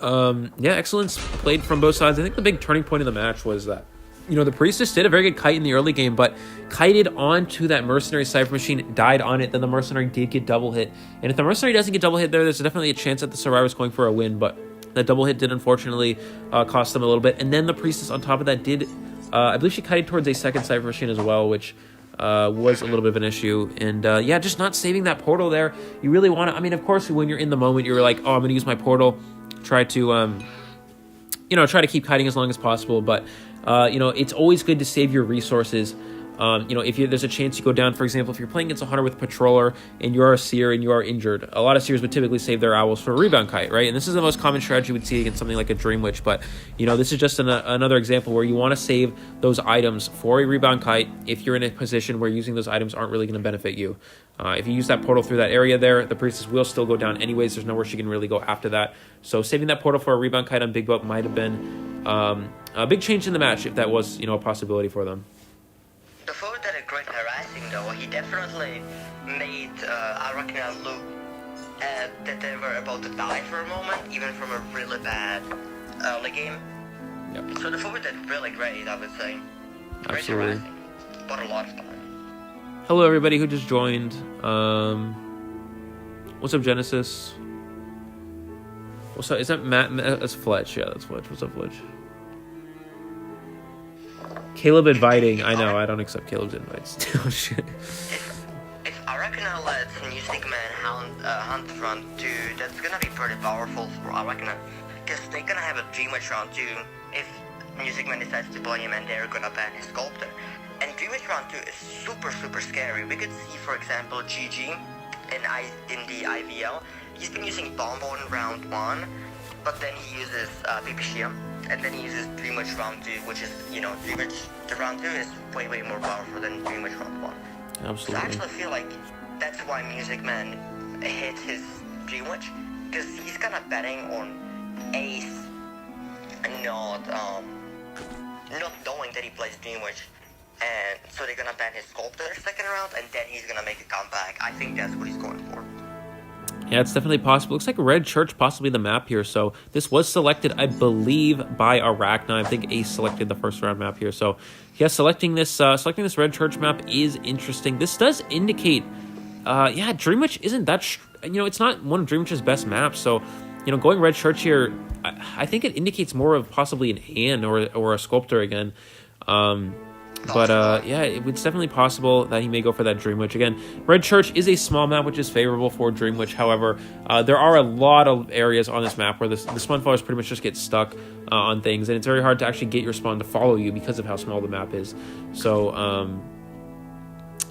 Yeah, excellence played from both sides. I think the big turning point of the match was that, the Priestess did a very good kite in the early game, but kited onto that Mercenary Cypher Machine, died on it, then the Mercenary did get double hit. And if the Mercenary doesn't get double hit there's definitely a chance that the Survivor's going for a win, but that double hit did unfortunately cost them a little bit. And then the Priestess on top of that did, I believe she kited towards a second Cypher Machine as well, which was a little bit of an issue. And yeah, just not saving that portal there. You really want to, of course, when you're in the moment, you're like, oh, I'm going to use my portal, try to, try to keep kiting as long as possible, but it's always good to save your resources. If there's a chance you go down, for example, if you're playing against a hunter with a patroller and you're a seer and you are injured, a lot of seers would typically save their owls for a rebound kite, right? And this is the most common strategy you would see against something like a Dream Witch, but this is just another example where you want to save those items for a rebound kite if you're in a position where using those items aren't really going to benefit you. If you use that portal through that area there, the Priestess will still go down anyways. There's nowhere she can really go after that. So saving that portal for a rebound kite on Big Boat might have been a big change in the match if that was, a possibility for them. The forward did a great harassing though. He definitely made Arachna look that they were about to die for a moment, even from a really bad early game. Yep. So the forward did really great, I would say. Great Absolutely. harassing, but a lot of time. Hello, everybody who just joined. What's up, Genesis? What's up? Is that Matt? That's Fletch. Yeah, that's Fletch. What's up, Fletch? Caleb inviting. I know. I don't accept Caleb's invites. Oh, shit. If Arachna lets Music Man hunt round 2, that's gonna be pretty powerful for Arachna. Because they're gonna have a Dream Witch round 2 if Music Man decides to play him and they're gonna ban his Sculptor. And Dream Witch round 2 is super, super scary. We could see, for example, GG in the IVL. He's been using Bonbon round 1, but then he uses Pipishia, and then he uses Dream Witch round 2, which is, Dream Witch round 2 is way, way more powerful than Dream Witch round 1. Absolutely. So I actually feel like that's why Music Man hit his Dream Witch, because he's kind of betting on Ace and not knowing that he plays Dream Witch. And so they're gonna ban his Sculptor second round, and then he's gonna make a comeback. I think that's what he's going for. Yeah, it's definitely possible. Looks like Red Church possibly the map here. So this was selected, I believe, by Arachna. I think Ace selected the first round map here. So yeah, selecting this Red Church map is interesting. This does indicate, Dream Witch isn't that, it's not one of Dream Witch's best maps. So, going Red Church here, I think it indicates more of possibly an Anne or a Sculptor again. Yeah, it's definitely possible that he may go for that Dream Witch. Again, Red Church is a small map, which is favorable for Dream Witch. However, there are a lot of areas on this map where the spawn followers pretty much just get stuck on things, and it's very hard to actually get your spawn to follow you because of how small the map is. So,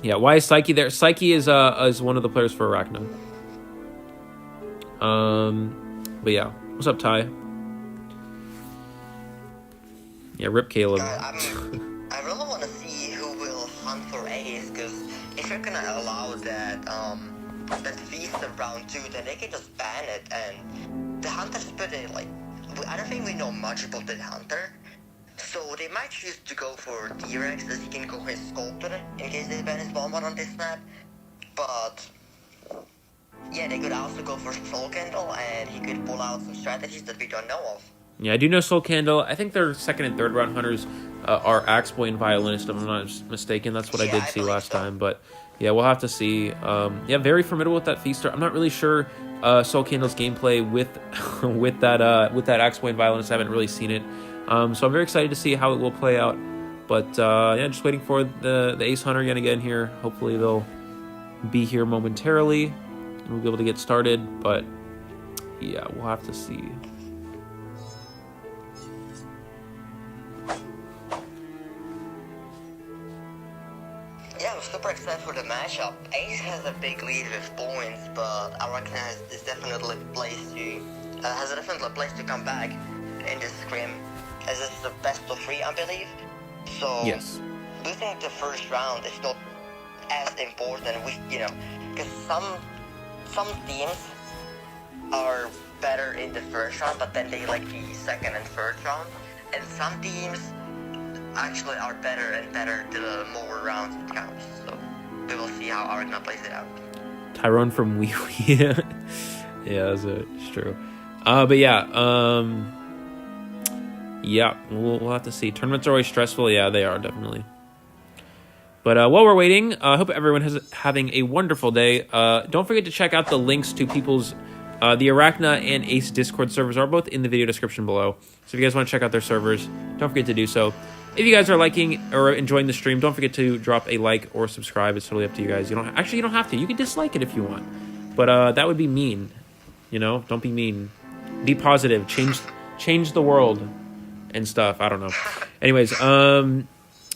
yeah, why is Psyche there? Psyche is one of the players for Arachna. But yeah, what's up, Ty? Yeah, rip Caleb. I really want to see who will hunt for Ace, because if you're gonna allow that feast of round 2, then they can just ban it, and the Hunter's pretty, I don't think we know much about the Hunter, so they might choose to go for T-Rex, as he can go his Sculptor, in case they ban his Bonbon on this map, but yeah, they could also go for Soul Candle, and he could pull out some strategies that we don't know of. Yeah, I do know Soul Candle. I think their second and third round hunters are Axe Boy and Violinist, if I'm not mistaken. That's what I did see last time. But yeah, we'll have to see. Yeah, very formidable with that Feaster. I'm not really sure Soul Candle's gameplay with that Axe Boy and Violinist. I haven't really seen it. So I'm very excited to see how it will play out. But yeah, just waiting for the Ace Hunter yet again here. Hopefully they'll be here momentarily and we'll be able to get started. But yeah, we'll have to see. Yeah, I'm super excited for the matchup. Ace has a big lead with points, but Arachna has definitely a place to come back in this Scrim. as this is the best of 3, I believe. So Yes. losing the first round is not as important. Because some teams are better in the first round, but then they like the second and third round, and some teams actually are better and better the more rounds it counts. So we will see how Arachna plays it out. Tyrone from Wee Wee. Yeah, it's true. But yeah, we'll have to see. Tournaments are always stressful. Yeah, they are, definitely. But while we're waiting, I hope everyone is having a wonderful day. Don't forget to check out the links to people's the Arachna and Ace Discord servers are both in the video description below. So if you guys want to check out their servers, don't forget to do so. If you guys are liking or enjoying the stream, don't forget to drop a like or subscribe. It's totally up to you guys. You don't have to. You can dislike it if you want. But that would be mean. Don't be mean. Be positive. Change the world and stuff. I don't know. Anyways,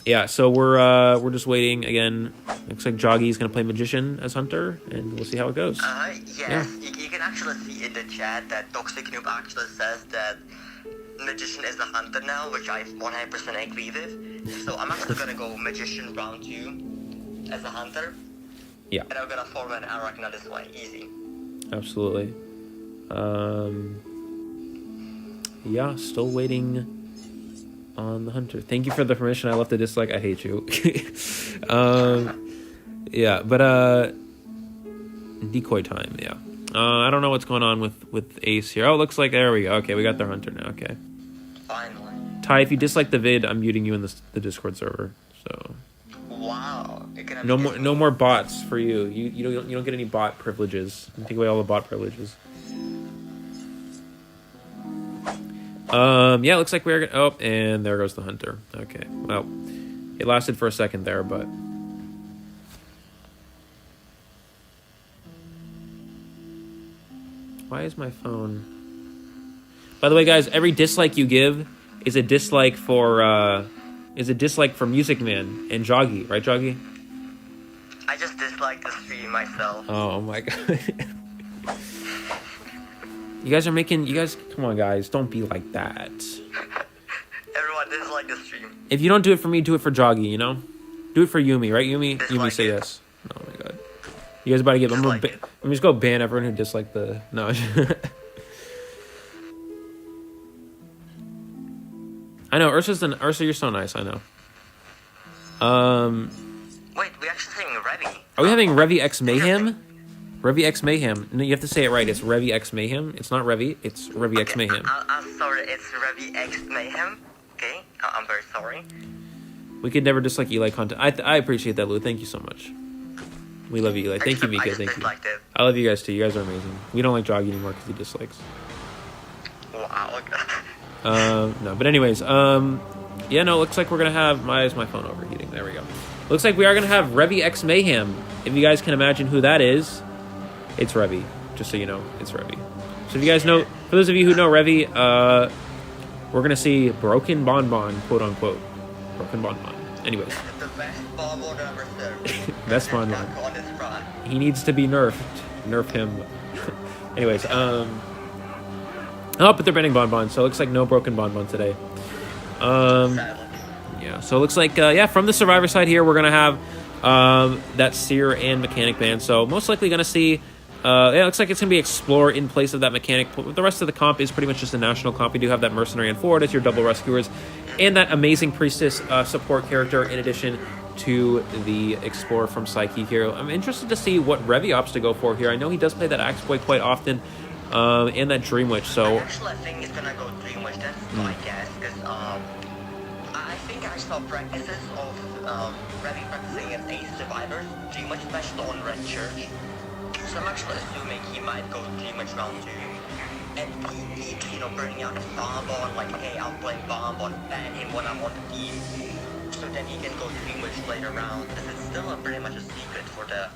yeah, so we're just waiting again. Looks like Joggy's gonna play Magician as Hunter, and we'll see how it goes. Yes. Yeah. You can actually see in the chat that Toxic Noob actually says that Magician is the Hunter now, which I 100% agree with. So I'm actually gonna go Magician round 2 as a Hunter. Yeah. And I'm gonna forward Arachna this way, easy. Absolutely. Yeah, still waiting on the Hunter. Thank you for the permission. I left a dislike. I hate you. Yeah, but decoy time. Yeah. I don't know what's going on with Ace here. Oh, it looks like there we go. Okay, we got their Hunter now. Okay. Finally. Ty, if you dislike the vid, I'm muting you in the Discord server. So. Wow. No more bots for you. You don't get any bot privileges. Take away all the bot privileges. Yeah, it looks like we're gonna. Oh, and there goes the Hunter. Okay, well, it lasted for a second there, but why is my phone? By the way, guys, every dislike you give is a dislike for Music Man and Joggy, right, Joggy? I just dislike the stream myself. Oh my god. You guys, come on, guys. Don't be like that. Everyone dislike the stream. If you don't do it for me, do it for Joggy, Do it for Yumi, right, Yumi? Dislike Yumi, say it. yes. Oh, my God. You guys about to get... I'm just going to ban everyone who disliked the... No. I know, Ursa, you're so nice, I know. Wait, we actually saying Revy. Are we having Revy X Mayhem? Revy X Mayhem. No, you have to say it right. It's Revy X Mayhem. It's not Revy. It's Revy X Mayhem. I'm sorry. It's Revy X Mayhem. Okay, I'm very sorry. We could never dislike Eli content. I appreciate that, Lou. Thank you so much. We love you, Eli. Thank you, Mika. Thank you. I love you guys too. You guys are amazing. We don't like Joggy anymore because he dislikes. Wow. No, but anyways, yeah, no, looks like we're gonna have my phone overheating. There we go. Looks like we are gonna have Revy X Mayhem. If you guys can imagine who that is. It's Revy, just so you know, it's Revy. So if you guys know, for those of you who know Revy, we're going to see Broken Bonbon, quote unquote. Broken Bonbon. Anyways. The best Bonbon ever served. Best Bonbon. He needs to be nerfed. Nerf him. Anyways, oh, but they're banning Bonbon, so it looks like no Broken Bonbon today. Yeah, so it looks like, yeah, from the Survivor side here, we're going to have that Seer and Mechanic ban. So most likely going to see... yeah, it looks like it's going to be Explore in place of that Mechanic. The rest of the comp is pretty much just a national comp. You do have that Mercenary and Forward as your double rescuers, and that amazing Priestess support character in addition to the Explorer from Psyche here. I'm interested to see what Revy opts to go for here. I know he does play that Axe Boy quite often, and that Dream Witch, so... Actually, I think he's going to go Dream Witch, that's my guess, because I think I saw practices of Revy practicing against Ace Survivors, Dream Witch special on Red Church. So I'm actually assuming he might go Dream Witch round 2. And he keeps, bringing out his Bonbon, like, hey, I'm playing Bonbon, ban him when I'm on the team. So then he can go Dream Witch later round. Because it's still pretty much a secret for the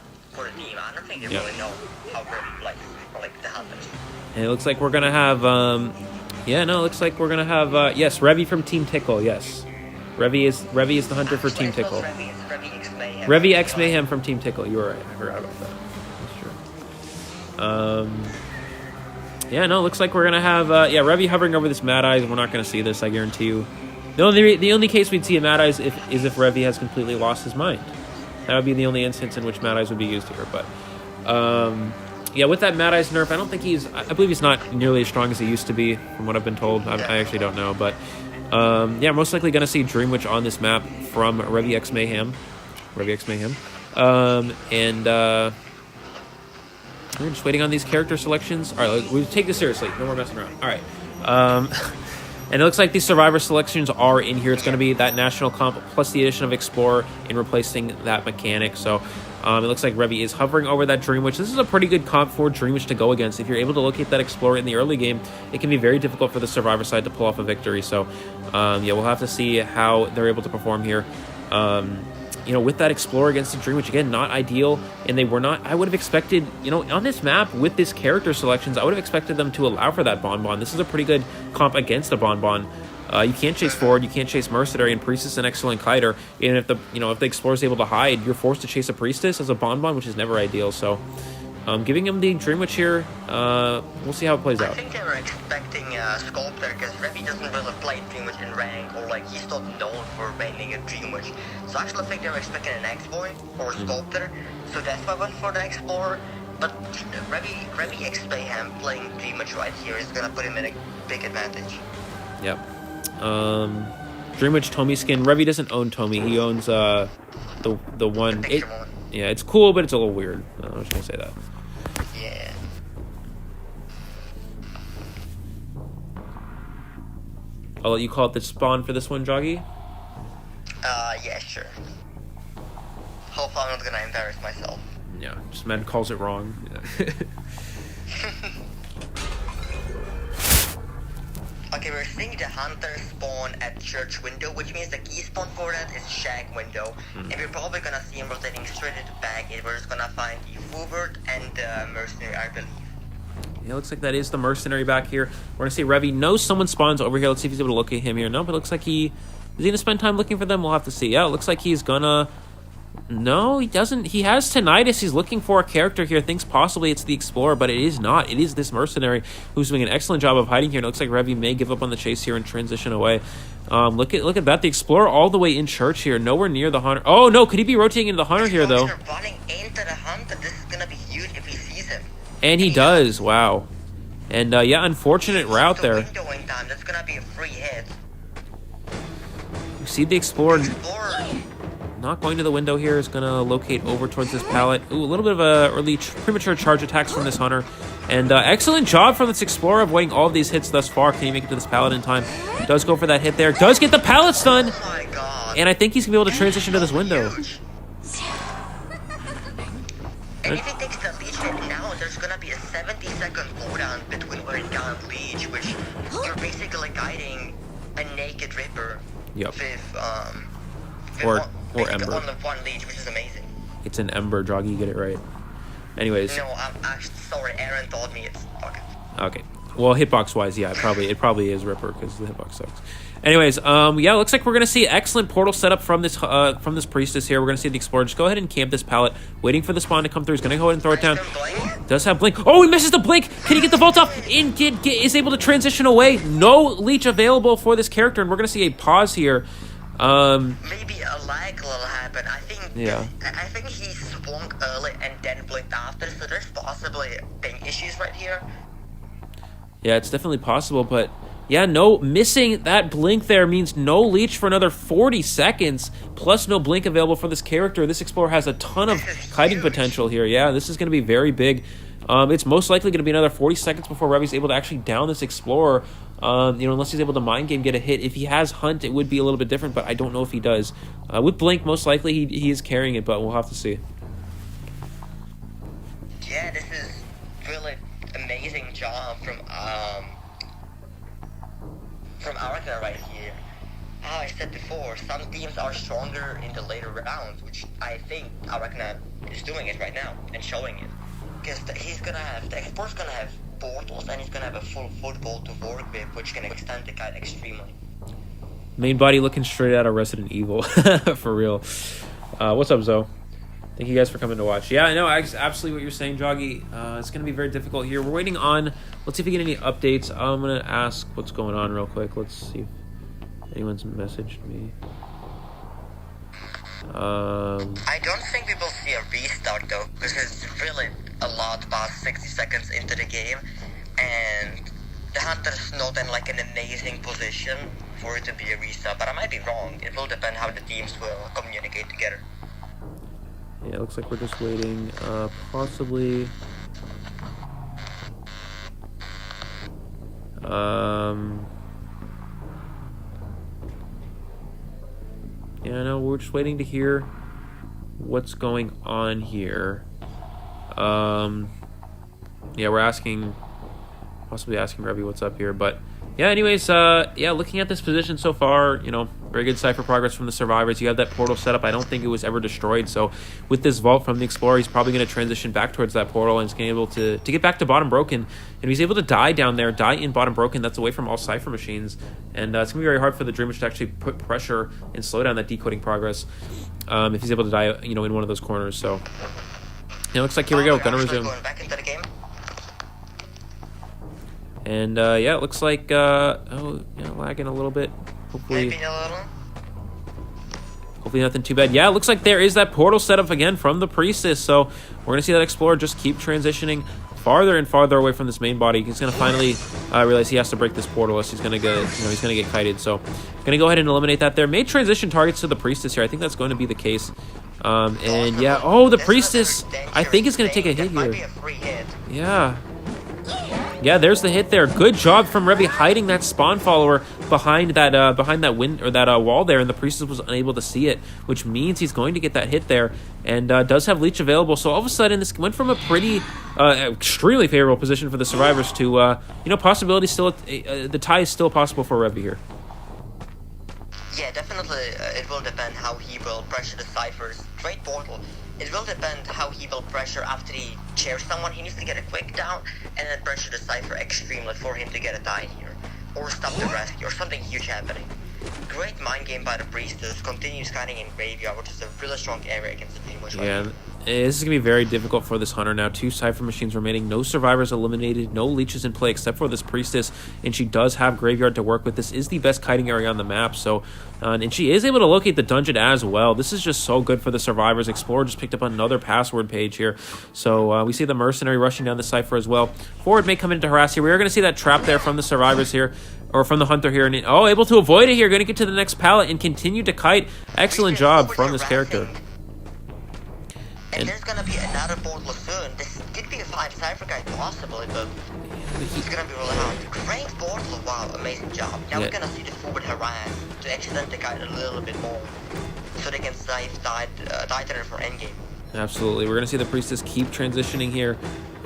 team. I don't think they really know how Revy plays, like the Hunters. And it looks like we're going to have, yeah, no, it looks like we're going to have, yes, Revy from Team Tickle, yes. Revy is the hunter for Team Tickle. Revy X Mayhem from Team Tickle. You were right. I forgot about that. That's true. Yeah, no, looks like we're gonna have yeah, Revy hovering over this Mad Eyes. We're not gonna see this, I guarantee you. The only case we'd see a Mad Eyes is if Revy has completely lost his mind. That would be the only instance in which Mad Eyes would be used here. But yeah, with that Mad Eyes nerf, I don't think I believe he's not nearly as strong as he used to be, from what I've been told. I actually don't know, but yeah, most likely gonna see Dream Witch on this map from Revy X Mayhem. And we're just waiting on these character selections. All right, we take this seriously. No more messing around. All right. And it looks like these Survivor selections are in here. It's going to be that National Comp plus the addition of Explorer in replacing that mechanic. So it looks like Revy is hovering over that Dream Witch. This is a pretty good comp for Dream Witch to go against. If you're able to locate that Explorer in the early game, it can be very difficult for the Survivor side to pull off a victory. So yeah, we'll have to see how they're able to perform here. You know, with that Explorer against the Dream Witch, again, not ideal, and they were not, I would have expected, you know, on this map, with this character selections, I would have expected them to allow for that Bonbon. This is a pretty good comp against the Bonbon. You can't chase forward, you can't chase Mercenary, and Priestess an excellent kiter, and if the Explorer is able to hide, you're forced to chase a Priestess as a Bonbon, which is never ideal, so giving him the Dream Witch here, we'll see how it plays out. I think they were expecting Sculptor, because Revy doesn't really play Dream Witch in rank, or like he's not known for maining a Dream Witch. So I actually think they were expecting an X-Boy or Sculptor, so that's why I went for the Explorer. But Revy X Mayhem playing Dream Witch right here is gonna put him in a big advantage. Yep. Dream Witch Tomy skin. Revy doesn't own Tomy. He owns the one. Yeah, it's cool, but it's a little weird. I was gonna say that. Yeah. I'll let you call it the spawn for this one, Joggy. Yeah, sure. Hopefully I'm not gonna embarrass myself. Yeah, just man calls it wrong. Yeah. Okay, we're seeing the Hunter spawn at Church window, which means the key spawn for that is Shag window. And we're probably gonna see him rotating straight into back, and we're just gonna find the Foobert and the Mercenary, I believe. Yeah, looks like that is the Mercenary back here. We're gonna see Revy knows someone spawns over here. Let's see if he's able to locate him here. No, but it looks like is he gonna spend time looking for them? We'll have to see. Yeah, it looks like he's gonna. No, he doesn't. He has Tinnitus. He's looking for a character here. Thinks possibly it's the Explorer, but it is not. It is this Mercenary who's doing an excellent job of hiding here. And it looks like Revy may give up on the chase here and transition away. Look at that. The Explorer all the way in Church here. Nowhere near the Hunter. Oh, no. Could he be rotating into the Hunter here, though? Running into the Hunter. This is going to be huge if he sees him. And he does. Wow. And, yeah, unfortunate route there. Windowing time. That's going to be a free hit. You see the Explorer not going to the window here, is going to locate over towards this pallet. Ooh, a little bit of a early premature charge attacks from this Hunter. And excellent job from this Explorer avoiding all of these hits thus far. Can he make it to this pallet in time? Does go for that hit there. Does get the pallet stun. Oh my God. And I think he's going to be able to transition to this window. And if he takes the leech hit now, there's going to be a 70-second cooldown between wearing down leech, which you're basically guiding a naked Ripper. Yep. With or Ember. On the one leech, which is amazing. It's an Ember, Joggy, you get it right. Anyways. No, I'm actually sorry. Aaron told me it's okay. Well, hitbox wise, yeah, it probably is Ripper because the hitbox sucks. Anyways, yeah, looks like we're gonna see excellent portal setup from this Priestess here. We're gonna see the Explorer just go ahead and camp this pallet, waiting for the spawn to come through. He's gonna go ahead and throw it down. Does have blink. Oh, he misses the blink. Can he get the vault off? And is able to transition away. No leech available for this character, and we're gonna see a pause here. Maybe a lag will happen. I think. Yeah. I think he swung early and then blinked after, so there's possibly ping issues right here. Yeah, it's definitely possible, but yeah, no, missing that blink there means no leech for another 40 seconds, plus no blink available for this character. This Explorer has a ton of kiting potential here. Yeah, this is going to be very big. It's most likely going to be another 40 seconds before Revy's able to actually down this Explorer. Unless he's able to mind game, get a hit. If he has Hunt, it would be a little bit different, but I don't know if he does. With Blink, most likely he is carrying it, but we'll have to see. Yeah, this is really amazing job from Arachna right here. How I said before, some teams are stronger in the later rounds, which I think Arachna is doing it right now and showing it. Because the Explorer's gonna have portals, and he's gonna have a full football to work with, which can extend the kite extremely. Main body looking straight out of Resident Evil, for real. What's up, Zoe? Thank you guys for coming to watch. Yeah, I know absolutely what you're saying, Joggy. It's going to be very difficult here. We're waiting on... Let's see if we get any updates. I'm going to ask what's going on real quick. Let's see if anyone's messaged me. I don't think we will see a restart, though, because it's really a lot past 60 seconds into the game, and the Hunter's not in, like, an amazing position for it to be a restart, but I might be wrong. It will depend how the teams will communicate together. Yeah, it looks like we're just waiting. Possibly... Yeah, no, we're just waiting to hear what's going on here. Yeah, we're possibly asking Revy what's up here, but yeah, anyways, yeah, looking at this position so far, you know, very good Cypher progress from the survivors. You have that portal set up. I don't think it was ever destroyed, so with this vault from the Explorer, he's probably going to transition back towards that portal, and he's going to be able to get back to bottom broken, and he's able to die down there, die in bottom broken. That's away from all Cypher machines, and it's going to be very hard for the Dreamers to actually put pressure and slow down that decoding progress if he's able to die, you know, in one of those corners. So it looks like here we go. Gonna resume. Going back into the game. And yeah, it looks like lagging a little bit. Hopefully nothing too bad. Yeah, it looks like there is that portal set up again from the Priestess. So we're gonna see that Explorer just keep transitioning farther and farther away from this main body. He's gonna finally realize he has to break this portal, else he's gonna get kited. So gonna go ahead and eliminate that there. Made transition targets to the Priestess here. I think that's going to be the case. And yeah, the Priestess I think is gonna take a hit here. Yeah. Yeah, there's the hit there. Good job from Revy hiding that spawn follower behind that wall there, and the Priestess was unable to see it, which means he's going to get that hit there, and does have Leech available. So all of a sudden, this went from a pretty extremely favorable position for the survivors to possibility still. The tie is still possible for Revy here. Yeah, definitely. It will depend how he will pressure the Cyphers. Great portal. It will depend how he will pressure after he chairs someone. He needs to get a quick down and then pressure the Cypher extremely for him to get a die here. Or stop the rescue or something huge happening. Great mind game by the Priestess. Continues hiding in Graveyard, which is a really strong area against the team. Yeah, this is going to be very difficult for this Hunter now. 2 Cypher machines remaining. No survivors eliminated. No leeches in play except for this Priestess. And she does have Graveyard to work with. This is the best kiting area on the map. So, and she is able to locate the dungeon as well. This is just so good for the survivors. Explorer just picked up another password page here. So we see the Mercenary rushing down the Cypher as well. Forward may come in to harass here. We are going to see that trap there from the survivors here. Or from the Hunter here. And able to avoid it here. Going to get to the next pallet and continue to kite. Excellent job from this character. And there's gonna be another portal soon. This could be a 5 Cypher guy possibly, but it's gonna be really hard. Great portal, wow, amazing job. Now we're gonna see the forward harass to extend the guide a little bit more, so they can save Titan for endgame. Absolutely. We're going to see the Priestess keep transitioning here.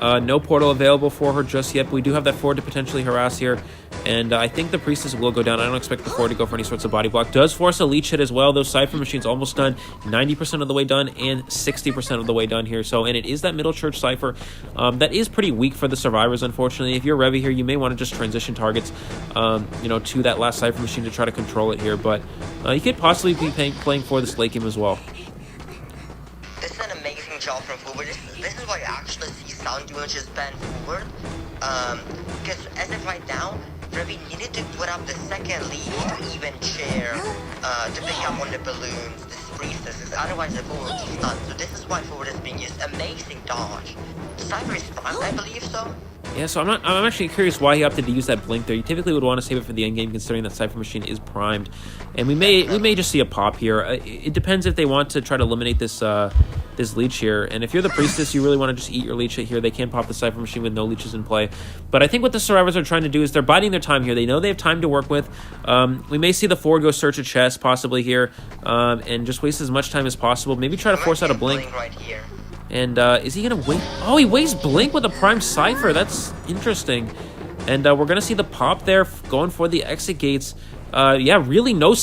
No portal available for her just yet, but we do have that forward to potentially harass here. And I think the Priestess will go down. I don't expect the forward to go for any sorts of body block. Does force a leech hit as well. Those Cypher machines almost done. 90% of the way done and 60% of the way done here. So, and it is that middle church Cypher that is pretty weak for the survivors, unfortunately. If you're Revy here, you may want to just transition targets, to that last Cypher machine to try to control it here. But you could possibly be playing for this late game as well. This is an amazing job from forward. This is why you actually see sound units bend forward. Because as of right now, Revy needed to put up the second lead to even chair to pick up on the balloons, the Priestess, otherwise the forward is stunned. So this is why forward is being used. Amazing dodge. The Cypher is primed, I believe so. Yeah, so I'm actually curious why he opted to use that blink there. You typically would want to save it for the end game, considering that Cypher machine is primed, and we may just see a pop here. It depends if they want to try to eliminate this this leech here, and if you're the Priestess, you really want to just eat your leech here. They can pop the Cypher machine with no leeches in play, but I think what the survivors are trying to do is they're biding their time here. They know they have time to work with. We may see the forward go search a chest possibly here, and just waste as much time as possible. Maybe try to force out a blink. Right here. And is he going to wait? Oh, he wastes Blink with a Prime Cypher. That's interesting. And we're going to see the pop there going for the exit gates. Yeah, really no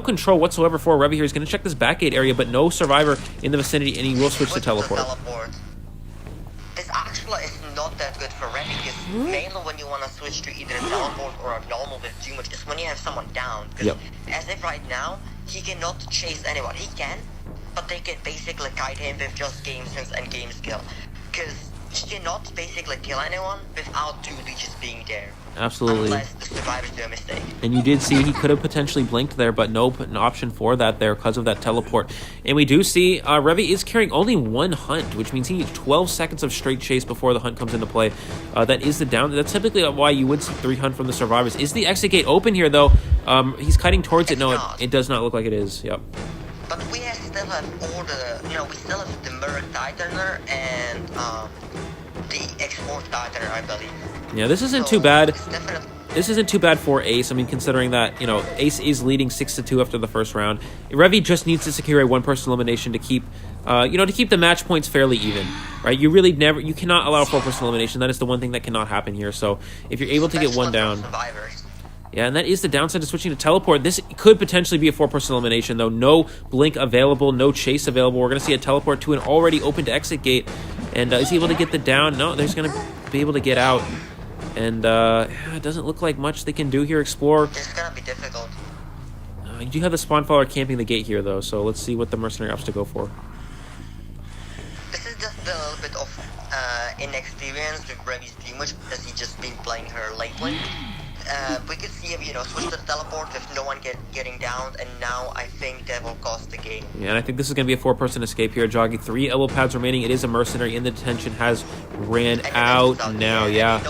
control whatsoever for Revy here. He's going to check this back gate area, but no survivor in the vicinity, and he will switch to teleport. This actually is not that good for Revy, because mainly when you want to switch to either a teleport or a normal with too much is when you have someone down. Because as if right now, he cannot chase anyone. He can, but they can basically kite him with just game sense and game skill. Because he cannot basically kill anyone without two leeches being there. Absolutely. Unless the survivors do a mistake. And you did see he could have potentially blinked there, but nope, an option for that there because of that teleport. And we do see Revi is carrying only one hunt, which means he needs 12 seconds of straight chase before the hunt comes into play. That is the down. That's typically why you would see 3 hunt from the survivors. Is the exit gate open here, though? He's kiting towards it. No, it does not look like it is. Yep. But we still have all the, we still have the Merc Titaner and the X4 Titaner, I believe. Yeah, this isn't too bad. This isn't too bad for Ace. I mean, considering that, Ace is leading 6-2 after the first round. Revi just needs to secure a one-person elimination to keep, to keep the match points fairly even, right? You cannot allow a 4-person elimination. That is the one thing that cannot happen here. So if you're able to get one down. Yeah, and that is the downside of switching to teleport. This could potentially be a 4-person elimination, though. No blink available, no chase available. We're going to see a teleport to an already opened exit gate. And is he able to get the down? No, they're going to be able to get out. And it doesn't look like much they can do here. Explore. It's going to be difficult. You do have the spawn follower camping the gate here, though. So let's see what the mercenary opts to go for. This is just a little bit of inexperience with Revi's Dreamwitch because he's just been playing her lately. We could see him, switch to the teleport with no one getting down, and now I think that will cost the game. Yeah, and I think this is going to be a 4-person escape here. Joggy, 3 elbow pads remaining. It is a mercenary in the detention, has ran out now, yeah.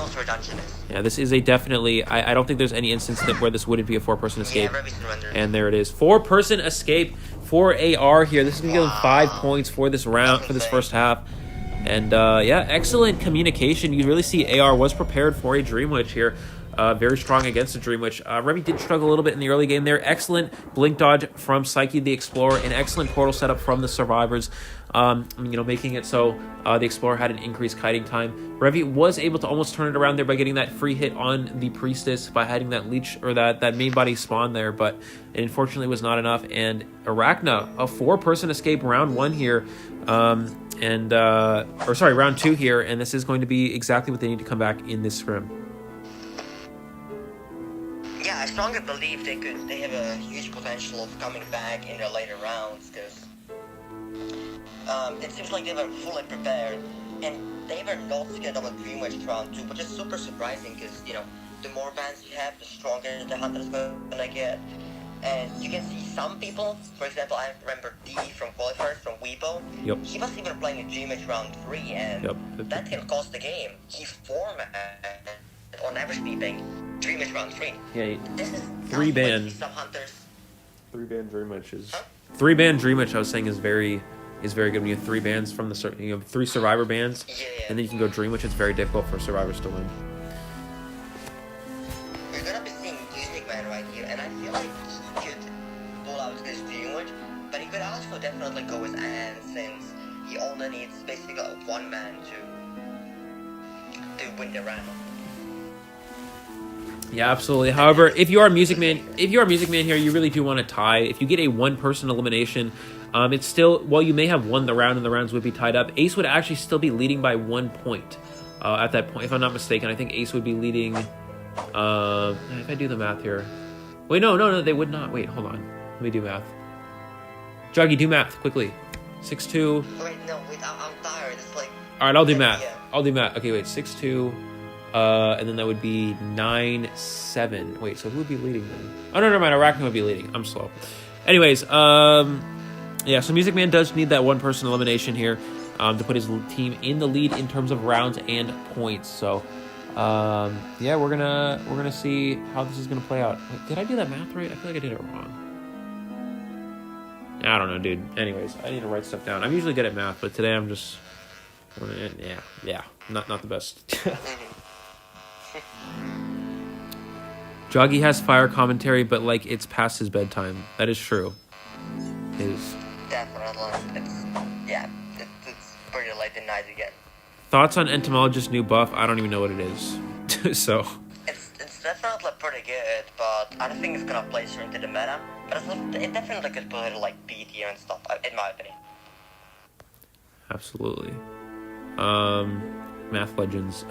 Yeah, this is a definitely, I don't think there's any instance where this wouldn't be a 4-person escape. Yeah, and there it is. 4-person escape for AR here. This is going to give him 5 points for this round, for this first half. And, yeah, excellent communication. You really see AR was prepared for a Dreamwitch here. Very strong against the Dreamwitch. Revi did struggle a little bit in the early game there. Excellent blink dodge from Psyche the Explorer. An excellent portal setup from the survivors. Making it so the Explorer had an increased kiting time. Revi was able to almost turn it around there by getting that free hit on the Priestess by having that leech or that main body spawn there, but it unfortunately was not enough. And Arachna, a 4-person escape round 1 here. Round 2 here, and this is going to be exactly what they need to come back in this scrim. Yeah, I strongly believe they have a huge potential of coming back in the later rounds, because it seems like they were fully prepared, and they were not scared of a Dreamwitch round 2, which is super surprising, because, the more bans you have, the stronger the hunter is gonna get. And you can see some people, for example, I remember D from Qualifiers, from Weibo. Yep. He was even playing a Dreamwitch round 3, and that can cost the game. He on average beeping Dreamwitch round 3. Yeah, this is 3-ban. Some hunters. 3-ban Dreamwitch is 3-ban Dreamwitch. I was saying is very good when you have 3 bans from the 3 survivor bans, and then you can go Dreamwitch. It's very difficult for survivors to win. You're gonna be seeing Music Man right here, and I feel like he could pull out his Dreamwitch, but he could also definitely go with Anne, since he only needs basically 1 man to win the round. Yeah, absolutely. However, if you are Music Man here, you really do want to tie. If you get a 1-person elimination, it's still, while you may have won the round and the rounds would be tied up, Ace would actually still be leading by 1 point at that point. If I'm not mistaken, I think Ace would be leading. If I do the math here, wait, no, they would not. Wait, hold on. Let me do math. Joggy, do math quickly. 6-2. Wait, no, I'm tired. It's like. All right, I'll do math. I'll do math. Okay, wait, 6-2. And then that would be 9-7. Wait, so who would be leading then? Oh, no, never mind. Arachna would be leading. I'm slow. Anyways, yeah, so Music Man does need that 1-person elimination here to put his team in the lead in terms of rounds and points. So, yeah, we're gonna see how this is gonna play out. Wait, did I do that math right? I feel like I did it wrong. I don't know, dude. Anyways, I need to write stuff down. I'm usually good at math, but today I'm just, yeah, not the best. Joggy has fire commentary, but it's past his bedtime. That is true. Definitely. It's pretty late at night again. Thoughts on Entomologist's new buff? I don't even know what it is. So. It's definitely pretty good, but I don't think it's gonna place her into the meta. But it definitely could put her B tier and stuff, in my opinion. Absolutely. Math legends.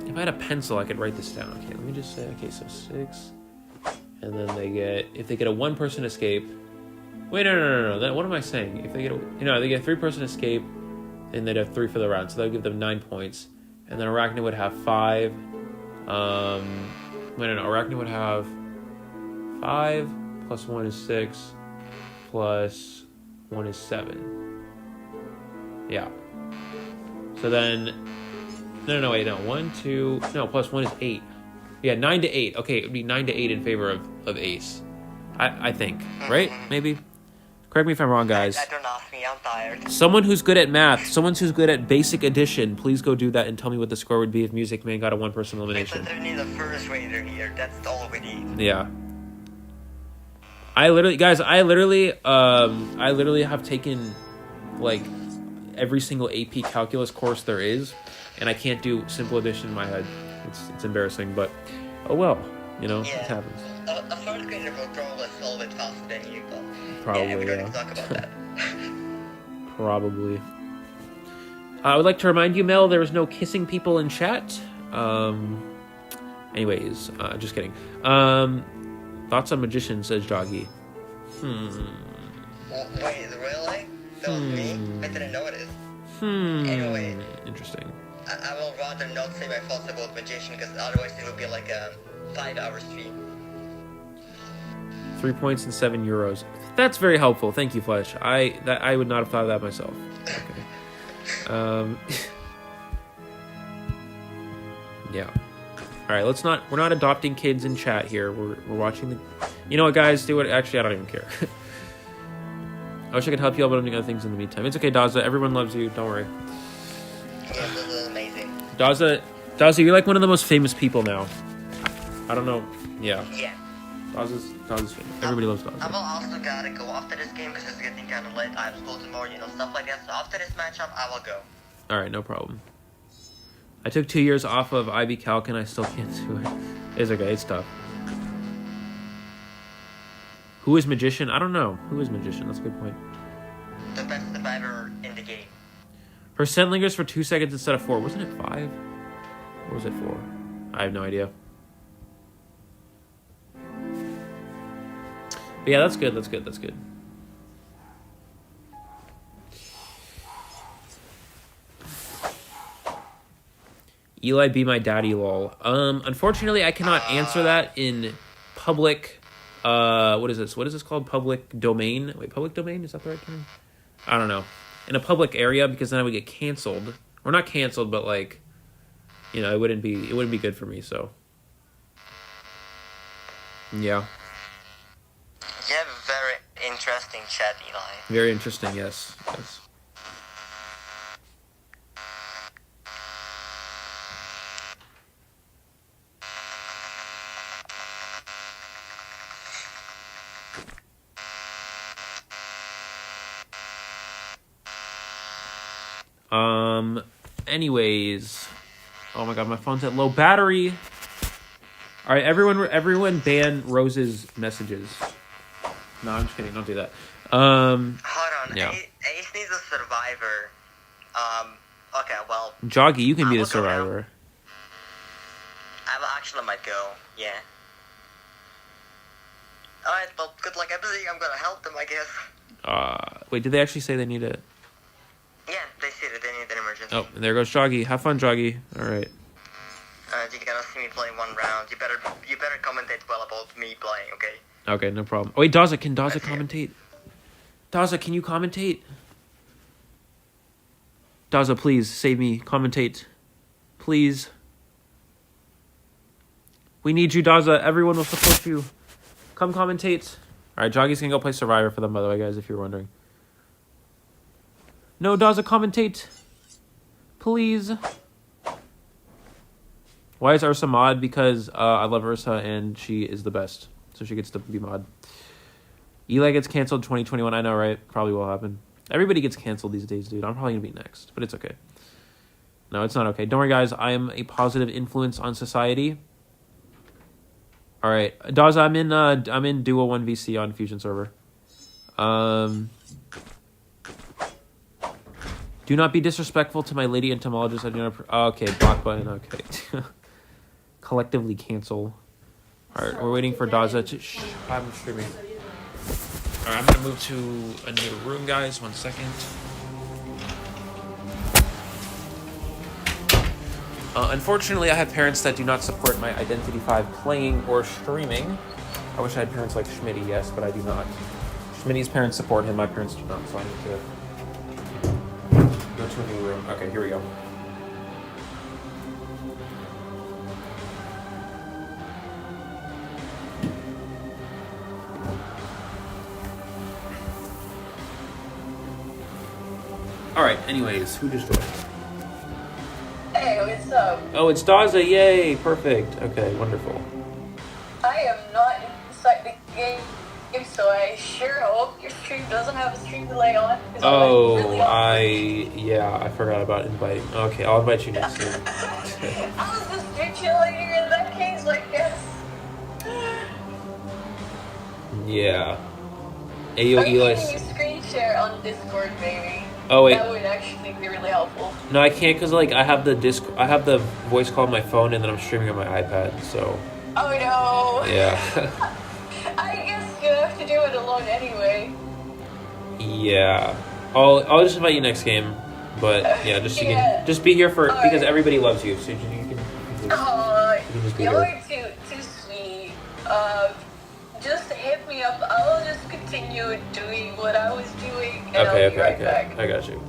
If I had a pencil, I could write this down. Okay, let me just say, so 6. And then if they get a 1-person escape, Wait, no. What am I saying? If they get, they get a 3-person escape, then they'd have 3 for the round, so that would give them 9 points. And then Arachna would have 5. Arachna would have 5 plus 1 is 6 plus 1 is 7. Yeah. So then, plus 1 is 8. Yeah, 9 to 8. Okay, it would be 9 to 8 in favor of Ace. I think, right? Maybe. Correct me if I'm wrong, guys. Don't ask me, I'm tired. Someone who's good at math, someone who's good at basic addition, please go do that and tell me what the score would be if Music Man got a 1-person elimination. We need a first rater here. That's all we need. Yeah. I literally have taken like every single AP calculus course there is, and I can't do simple addition in my head. It's embarrassing, but oh well, it happens. A first grader will probably solve it faster than you, but probably. We don't talk about that. Probably. I would like to remind you, Mel, there was no kissing people in chat. Anyways, just kidding. Thoughts on Magician, says Joggy. Wait, really? That was me? I didn't know it is. Anyway. Interesting. I will rather not say my thoughts about Magician, because otherwise it would be like a 5-hour stream. 3 points and 7 euros. That's very helpful. Thank you, Flesh. I would not have thought of that myself. Okay. Yeah. All right. We're not adopting kids in chat here. We're watching the. You know what, guys? Do it. Actually, I don't even care. I wish I could help you out, but I'm doing other things in the meantime. It's okay, Daza. Everyone loves you. Don't worry. Yeah, this is amazing. Daza, you're like one of the most famous people now. I don't know. Yeah. Yeah. Daza's famous. Everybody loves Daza. I will also gotta go after this game because it's getting kind of late. I have school tomorrow, stuff like that. So after this matchup, I will go. All right, no problem. I took 2 years off of IB Calc and I still can't do it. It's okay. It's tough. Who is Magician? I don't know. Who is Magician? That's a good point. The best survivor in the game. Percent lingers for 2 seconds instead of 4. Wasn't it 5? Or was it 4? I have no idea. But yeah, that's good. That's good. Eli, be my daddy, lol. Unfortunately, I cannot answer that in public. What is this? What is this called? Public domain? Wait, public domain? Is that the right term? I don't know. In a public area, because then I would get canceled. Or not canceled, but like, it wouldn't be good for me. So, yeah. You have a very interesting chat, Eli. Very interesting. Yes. Anyways, oh my god, my phone's at low battery. All right, everyone ban Rose's messages. No, I'm just kidding. Don't do that. Hold on. Yeah. Ace needs a survivor. Okay, well. Joggy, you can be the survivor. I will actually might go. Yeah. Alright, well, good luck, everybody. I'm gonna help them, I guess. Wait, did they actually say they need it? Yeah, they said that they need an emergency. Oh, and there goes Joggy. Have fun, Joggy. All right. You're gonna see me play one round. You better commentate well about me playing, okay? Okay, no problem. Oh, wait, Daza, can Daza commentate? Daza, can you commentate? Daza, please, save me. Commentate. Please. We need you, Daza. Everyone will support you. Come commentate. All right, Joggy's gonna go play Survivor for them, by the way, guys, if you're wondering. No, Daza, commentate. Please. Why is Ursa mod? Because I love Ursa and she is the best. So she gets to be mod. Eli gets canceled 2021. I know, right? Probably will happen. Everybody gets canceled these days, dude. I'm probably going to be next. But it's okay. No, it's not okay. Don't worry, guys. I am a positive influence on society. All right. Daza, I'm in Duo 1VC on Fusion server. Do not be disrespectful to my lady entomologist. I do not... okay, block button. Okay. Collectively cancel. All right, we're waiting for Daza to... I'm streaming. Alright, I'm gonna move to a new room, guys. 1 second. Unfortunately, I have parents that do not support my Identity 5 playing or streaming. I wish I had parents like Schmitty, yes, but I do not. Schmitty's parents support him, my parents do not, so I need to go to a new room. Okay, here we go. Alright, anyways, who just joined? Hey, what's up? Oh, it's Daza, yay, perfect. Okay, wonderful. I am not inside the game, so I sure hope your stream doesn't have a stream delay on. Oh, I forgot about inviting. Okay, I'll invite you next time. I was just your cheerleader in that case, I guess. Yeah. Ayo, Eli. Can you screen share on Discord, maybe? Oh wait. That would actually be really helpful. No, I can't because like I have the voice call on my phone and then I'm streaming on my iPad. So. Oh no. Yeah. I guess you have to do it alone anyway. Yeah. I'll just invite you next game, but yeah, just Yeah. just be here for because right. everybody loves you, so you can just be You're here. too sweet. Just hit me up. I'll just continue doing what I was doing, and I'll be right back. I got you. All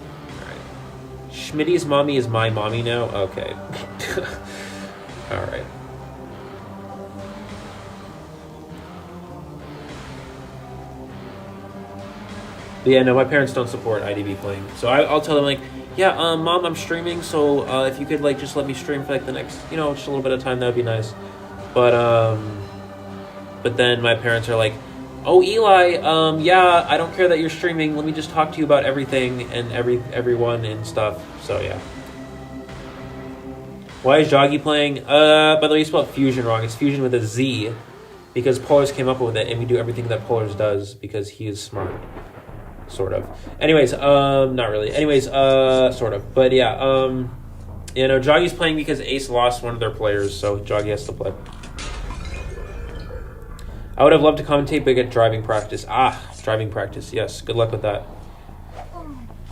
right. Schmitty's mommy is my mommy now. Okay. All right. But yeah, no, my parents don't support IDB playing, so I'll tell them like, yeah, mom, I'm streaming, so if you could like just let me stream for like the next, just a little bit of time, that would be nice. But then my parents are like, oh, Eli, yeah, I don't care that you're streaming. Let me just talk to you about everything and everyone and stuff. So, yeah. Why is Joggy playing? By the way, you spelled fusion wrong. It's fusion with a Z because Polars came up with it, and we do everything that Polars does because he is smart. Sort of. Anyways, not really. Anyways, sort of. But, yeah, Joggy's playing because Ace lost one of their players, so Joggy has to play. I would have loved to commentate, but get driving practice. Driving practice. Yes, good luck with that.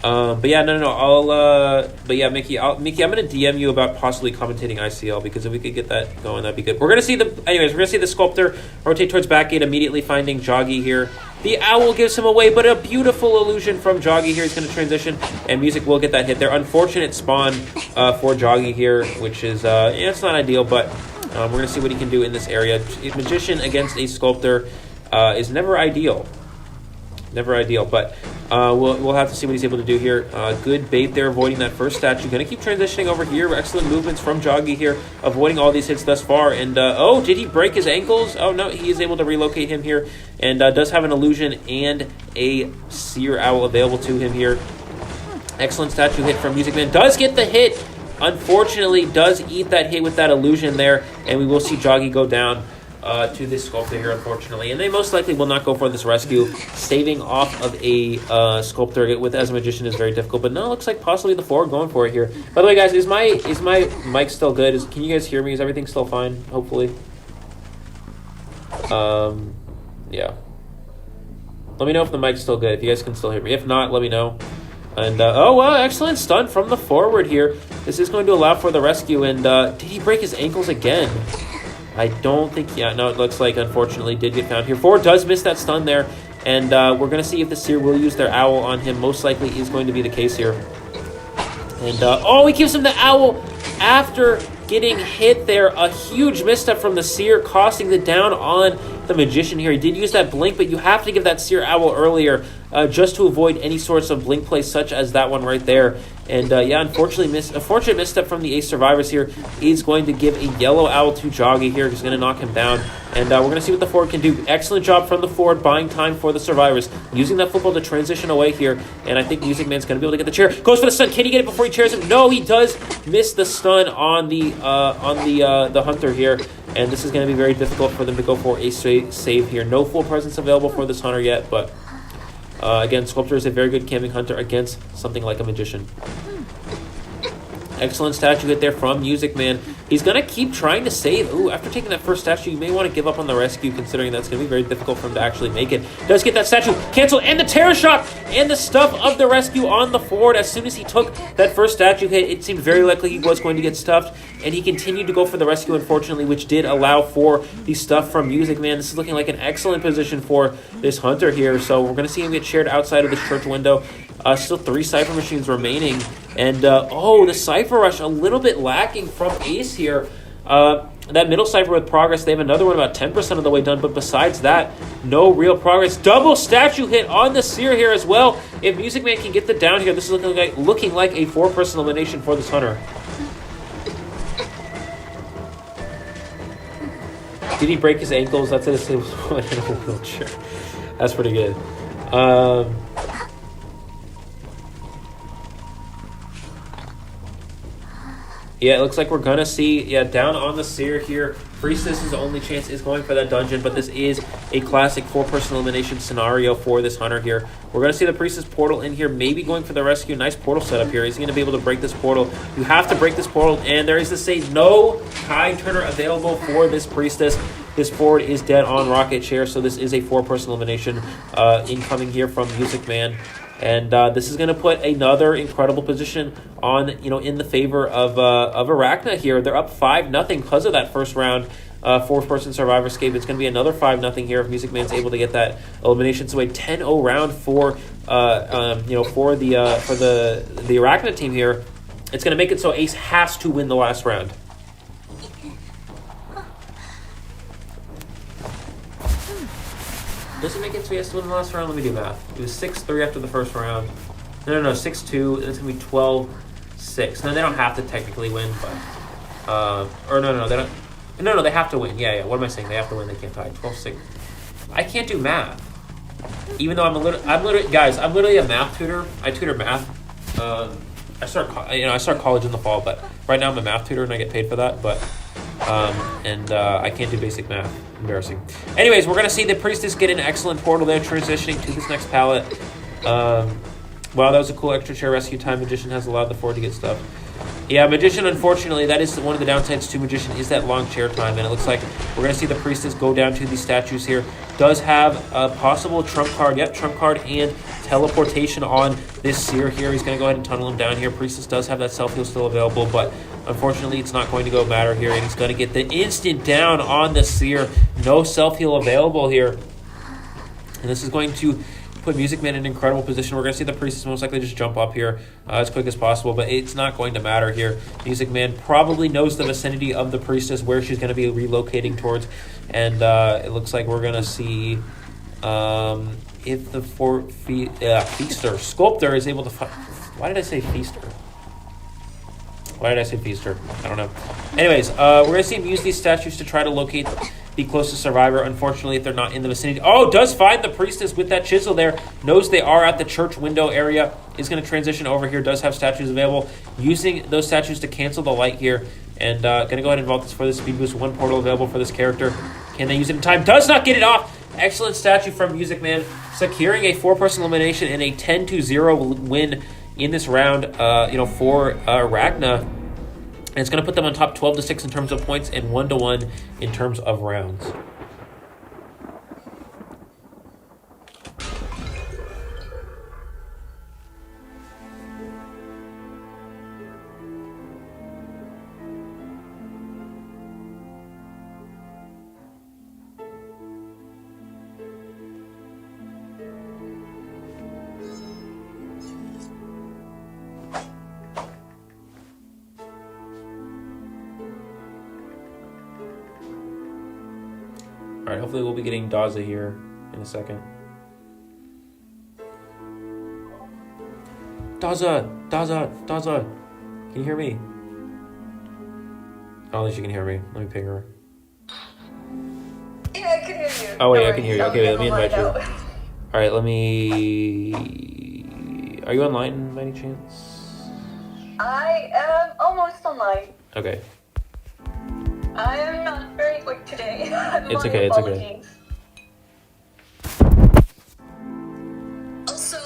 But yeah, no. But yeah, Mickey, I'm gonna DM you about possibly commentating ICL because if we could get that going, that'd be good. We're gonna see the sculptor rotate towards back gate, immediately finding Joggy here. The owl gives him away, but a beautiful illusion from Joggy here. He's gonna transition, and music will get that hit there. Unfortunate spawn for Joggy here, which is it's not ideal, but. We're going to see what he can do in this area. A magician against a sculptor is never ideal. Never ideal, but we'll have to see what he's able to do here. Good bait there, avoiding that first statue. Going to keep transitioning over here. Excellent movements from Joggy here, avoiding all these hits thus far. And, did he break his ankles? Oh, no, he is able to relocate him here. And does have an illusion and a seer owl available to him here. Excellent statue hit from Music Man. Does get the hit. Unfortunately, does eat that hit with that illusion there, and we will see Joggy go down to this sculptor here, unfortunately. And they most likely will not go for this rescue. Saving off of a sculptor with as a magician is very difficult, but no, it looks like possibly the 4 going for it here. By the way, guys, is my mic still good? Can you guys hear me? Is everything still fine? Hopefully. Yeah. Let me know if the mic's still good, if you guys can still hear me. If not, let me know. And, excellent stun from the forward here. This is going to allow for the rescue. And, did he break his ankles again? I don't think, no, it looks like, unfortunately, did get found here. 4 does miss that stun there. And, we're going to see if the Seer will use their owl on him. Most likely is going to be the case here. And, he gives him the owl after getting hit there. A huge misstep from the Seer, costing the down on the magician here. He did use that blink, but you have to give that Seer owl earlier just to avoid any sorts of blink plays such as that one right there. And unfortunately, a fortunate misstep from the Ace survivors here is going to give a yellow owl to Joggy here. He's going to knock him down. And we're going to see what the forward can do. Excellent job from the forward, buying time for the survivors. Using that football to transition away here. And I think Music Man's going to be able to get the chair. Goes for the stun. Can he get it before he chairs him? No, he does miss the stun on the hunter here. And this is going to be very difficult for them to go for a save here. No full presence available for this hunter yet, but again, Sculptor is a very good camping hunter against something like a magician. Excellent statue hit there from Music Man. He's going to keep trying to save. Ooh, after taking that first statue, you may want to give up on the rescue, considering that's going to be very difficult for him to actually make it. Does get that statue canceled, and the terror shock and the stuff of the rescue on the Ford. As soon as he took that first statue hit, it seemed very likely he was going to get stuffed, and he continued to go for the rescue, unfortunately, which did allow for the stuff from Music Man. This is looking like an excellent position for this Hunter here, so we're going to see him get shared outside of this church window. Still 3 Cypher Machines remaining. And, the Cypher Rush a little bit lacking from Ace here. That middle Cypher with progress, they have another one about 10% of the way done. But besides that, no real progress. Double statue hit on the Seer here as well. If Music Man can get the down here, this is looking like a 4-person elimination for this Hunter. Did he break his ankles? That's it. He was in a wheelchair. That's pretty good. Yeah, it looks like we're going to see, down on the Seer here. Priestess's only chance is going for that dungeon, but this is a classic 4-person elimination scenario for this Hunter here. We're going to see the Priestess portal in here, maybe going for the rescue. Nice portal setup here. Is he going to be able to break this portal? You have to break this portal, and there is to say no Tide Turner available for this Priestess. This Ford is dead on Rocket Chair, so this is a 4-person elimination incoming here from Music Man. And this is going to put another incredible position on, in the favor of Arachna here. They're up 5-0 because of that first round 4th-person survivor escape. It's going to be another 5-0 here if Music Man's able to get that elimination. So a 10-0 round for the Arachna team here. It's going to make it so Ace has to win the last round. Does it make it so he has to win the last round? Let me do math. It was 6-3 after the first round. No, 6-2. It's going to be 12-6. No, they don't have to technically win, but... they don't... No, they have to win. Yeah. What am I saying? They have to win. They can't tie. 12-6. I can't do math. Even though I'm literally a math tutor. I tutor math. I start college in the fall, but right now I'm a math tutor and I get paid for that, but... I can't do basic math. Embarrassing. Anyways, we're going to see the Priestess get an excellent portal there, transitioning to this next palette. Wow, that was a cool extra chair rescue time. Magician has allowed the Ford to get stuff. Yeah, Magician, unfortunately, that is one of the downsides to Magician is that long chair time, and it looks like we're going to see the Priestess go down to these statues here. Does have a possible trump card. Yep, trump card and teleportation on this Seer here. He's going to go ahead and tunnel him down here. Priestess does have that self-heal still available, but unfortunately, it's not going to go matter here, and he's going to get the instant down on the Seer. No self-heal available here. And this is going to put Music Man in an incredible position. We're going to see the Priestess most likely just jump up here as quick as possible, but it's not going to matter here. Music Man probably knows the vicinity of the Priestess, where she's going to be relocating towards, and it looks like we're going to see if the Feaster, Sculptor is able to find... Why did I say Feaster? Why did I say Feaster? I don't know. Anyways, we're going to see him use these statues to try to locate the closest survivor. Unfortunately, if they're not in the vicinity. Oh, does find the Priestess with that chisel there. Knows they are at the church window area. Is going to transition over here. Does have statues available. Using those statues to cancel the light here. And going to go ahead and vault this for the speed boost. 1 portal available for this character. Can they use it in time? Does not get it off. Excellent statue from Music Man. Securing a 4-person elimination and a 10-0 win in this round, for Arachna. And it's going to put them on top 12-6 in terms of points and 1-1 in terms of rounds. All right, hopefully we'll be getting Daza here in a second. Daza. Can you hear me? Oh, at least you can hear me. Let me ping her. Yeah, I can hear you. Oh, wait, I can hear you. Okay, let me invite you. All right, let me... Are you online by any chance? I am almost online. Okay. I am not very quick today. It's okay. Also,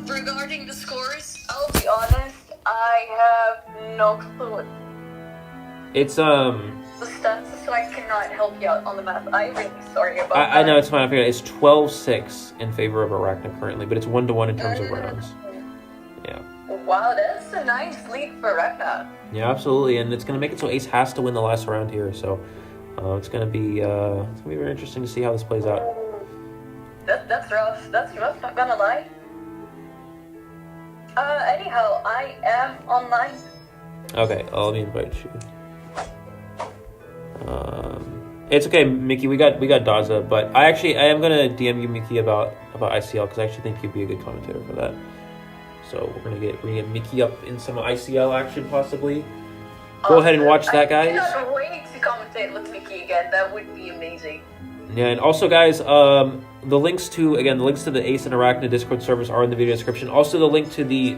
regarding the scores, I'll be honest, I have no clue. It's The stats, so I cannot help you out on the math. I'm really sorry about that. I know it's fine. I figured it's 12-6 in favor of Arachna currently, but it's 1-1 in terms of rounds. Yeah. Wow, that's a nice lead for Arachna. Yeah, absolutely, and it's gonna make it so Ace has to win the last round here. So it's gonna be very interesting to see how this plays out. That's rough. That's rough. Not gonna lie. Anyhow, I am online. Okay, let me invite you. It's okay, Mickey. We got Daza, but I am gonna DM you, Mickey, about ICL because I actually think you'd be a good commentator for that. So we're gonna get Mickey up in some ICL action possibly. Go ahead and watch that, guys. I cannot wait to commentate with Mickey again. That would be amazing. Yeah, and also, guys, the links to the Ace and Arachna Discord servers are in the video description. Also, the link to the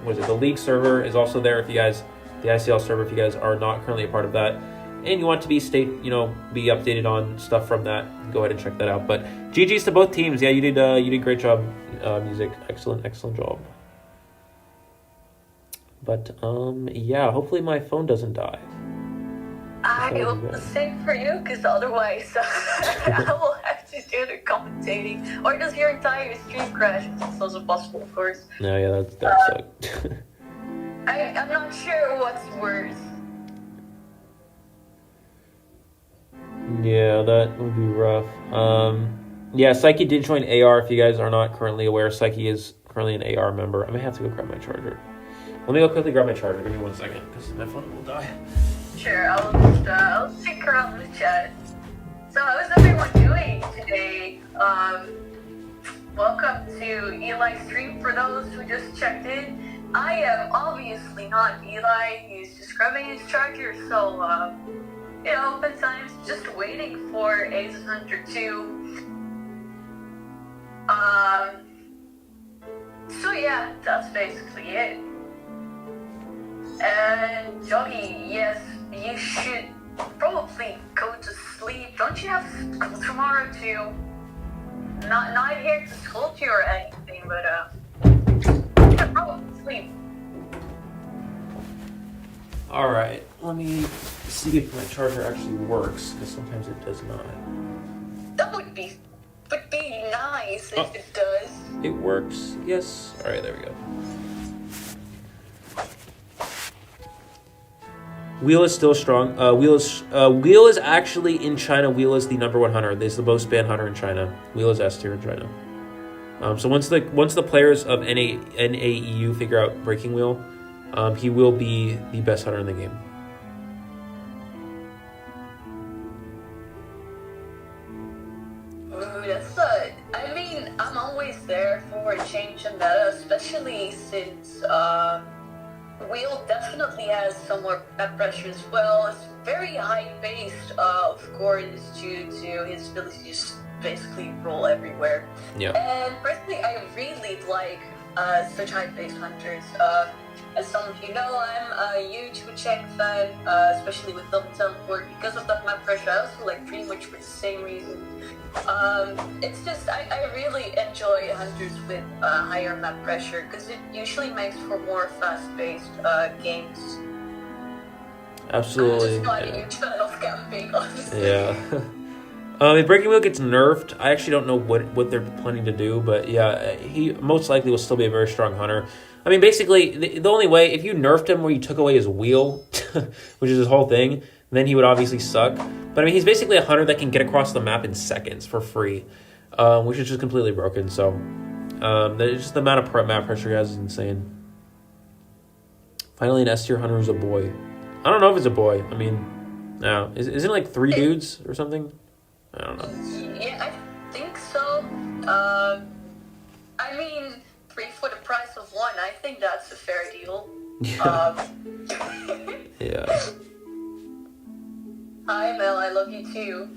the League server is also there if you guys, the ICL server, if you guys are not currently a part of that, and you want to be updated on stuff from that, go ahead and check that out. But GG's to both teams. Yeah, you did great job, Music. Excellent job. But yeah, hopefully my phone doesn't die. I hope the same for you, because otherwise I will have to do the commentating. Or does your entire stream crash? It's also possible, of course. No, yeah, that sucked. I'm not sure what's worse. Yeah, that would be rough. Yeah, Psyche did join AR. If you guys are not currently aware, Psyche is currently an AR member. I may have to go grab my charger. Let me go quickly grab my charger. Give me 1 second, because my phone will die. Sure, I'll stick around the chat. So how is everyone doing today? Welcome to Eli's stream for those who just checked in. I am obviously not Eli. He's just grabbing his charger, so oftentimes just waiting for Ace Hunter 2. So yeah, that's basically it. And Johnny, yes, you should probably go to sleep. Don't you have school tomorrow too? Not here to scold you or anything, but yeah, probably sleep. All right, let me see if my charger actually works, because sometimes it does not. That would be nice if it does. It works. Yes. All right, there we go. Wheel is still strong. Wheel is actually in China. Wheel is the #1 hunter. He's the most banned hunter in China. Wheel is S tier in China. So once the players of NAEU figure out Breaking Wheel, he will be the best hunter in the game. I mean, I'm always there for a change in meta, especially since Wheel definitely has some more map pressure as well. It's very high-paced, of course, due to his ability to just basically roll everywhere. Yeah. And personally, I really like such high-paced hunters. As some of you know, I'm a huge Wuchang fan, especially with double teleport. Because of that map pressure, I also like pretty much for the same reason. It's just, I really enjoy hunters with higher map pressure, because it usually makes for more fast-paced games. Absolutely. I'm just not a huge fan of camping, honestly. Yeah. If Breaking Wheel gets nerfed, I actually don't know what they're planning to do, but yeah, he most likely will still be a very strong hunter. I mean, basically, the only way, if you nerfed him where you took away his wheel, which is his whole thing, then he would obviously suck. But I mean, he's basically a hunter that can get across the map in seconds for free, which is just completely broken. So, just the amount of map pressure he has is insane. Finally, an S tier hunter is a boy. I don't know if it's a boy. I mean, no, isn't it like 3 dudes or something? I don't know. Yeah, I think so. I mean, 3 for the price of 1. I think that's a fair deal. Yeah. Yeah. Hi Mel, I love you too.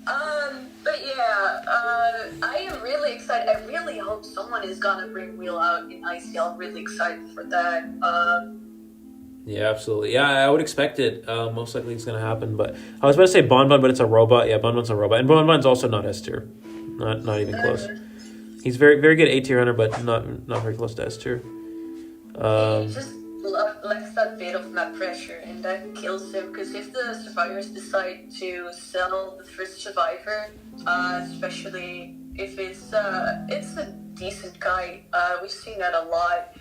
But yeah, I am really excited. I really hope someone is gonna bring Wheel out in ICL. I'm really excited for that. Yeah, absolutely. Yeah, I would expect it. Most likely it's going to happen. But I was about to say Bonbon, but it's a robot. Yeah, Bonbon's a robot. And Bonbon's also not S tier. Not even close. He's very, very good A tier hunter, but not very close to S tier. He just lacks that bit of map pressure, and that kills him, because if the survivors decide to sell the first survivor, especially if it's a decent guy, we've seen that a lot,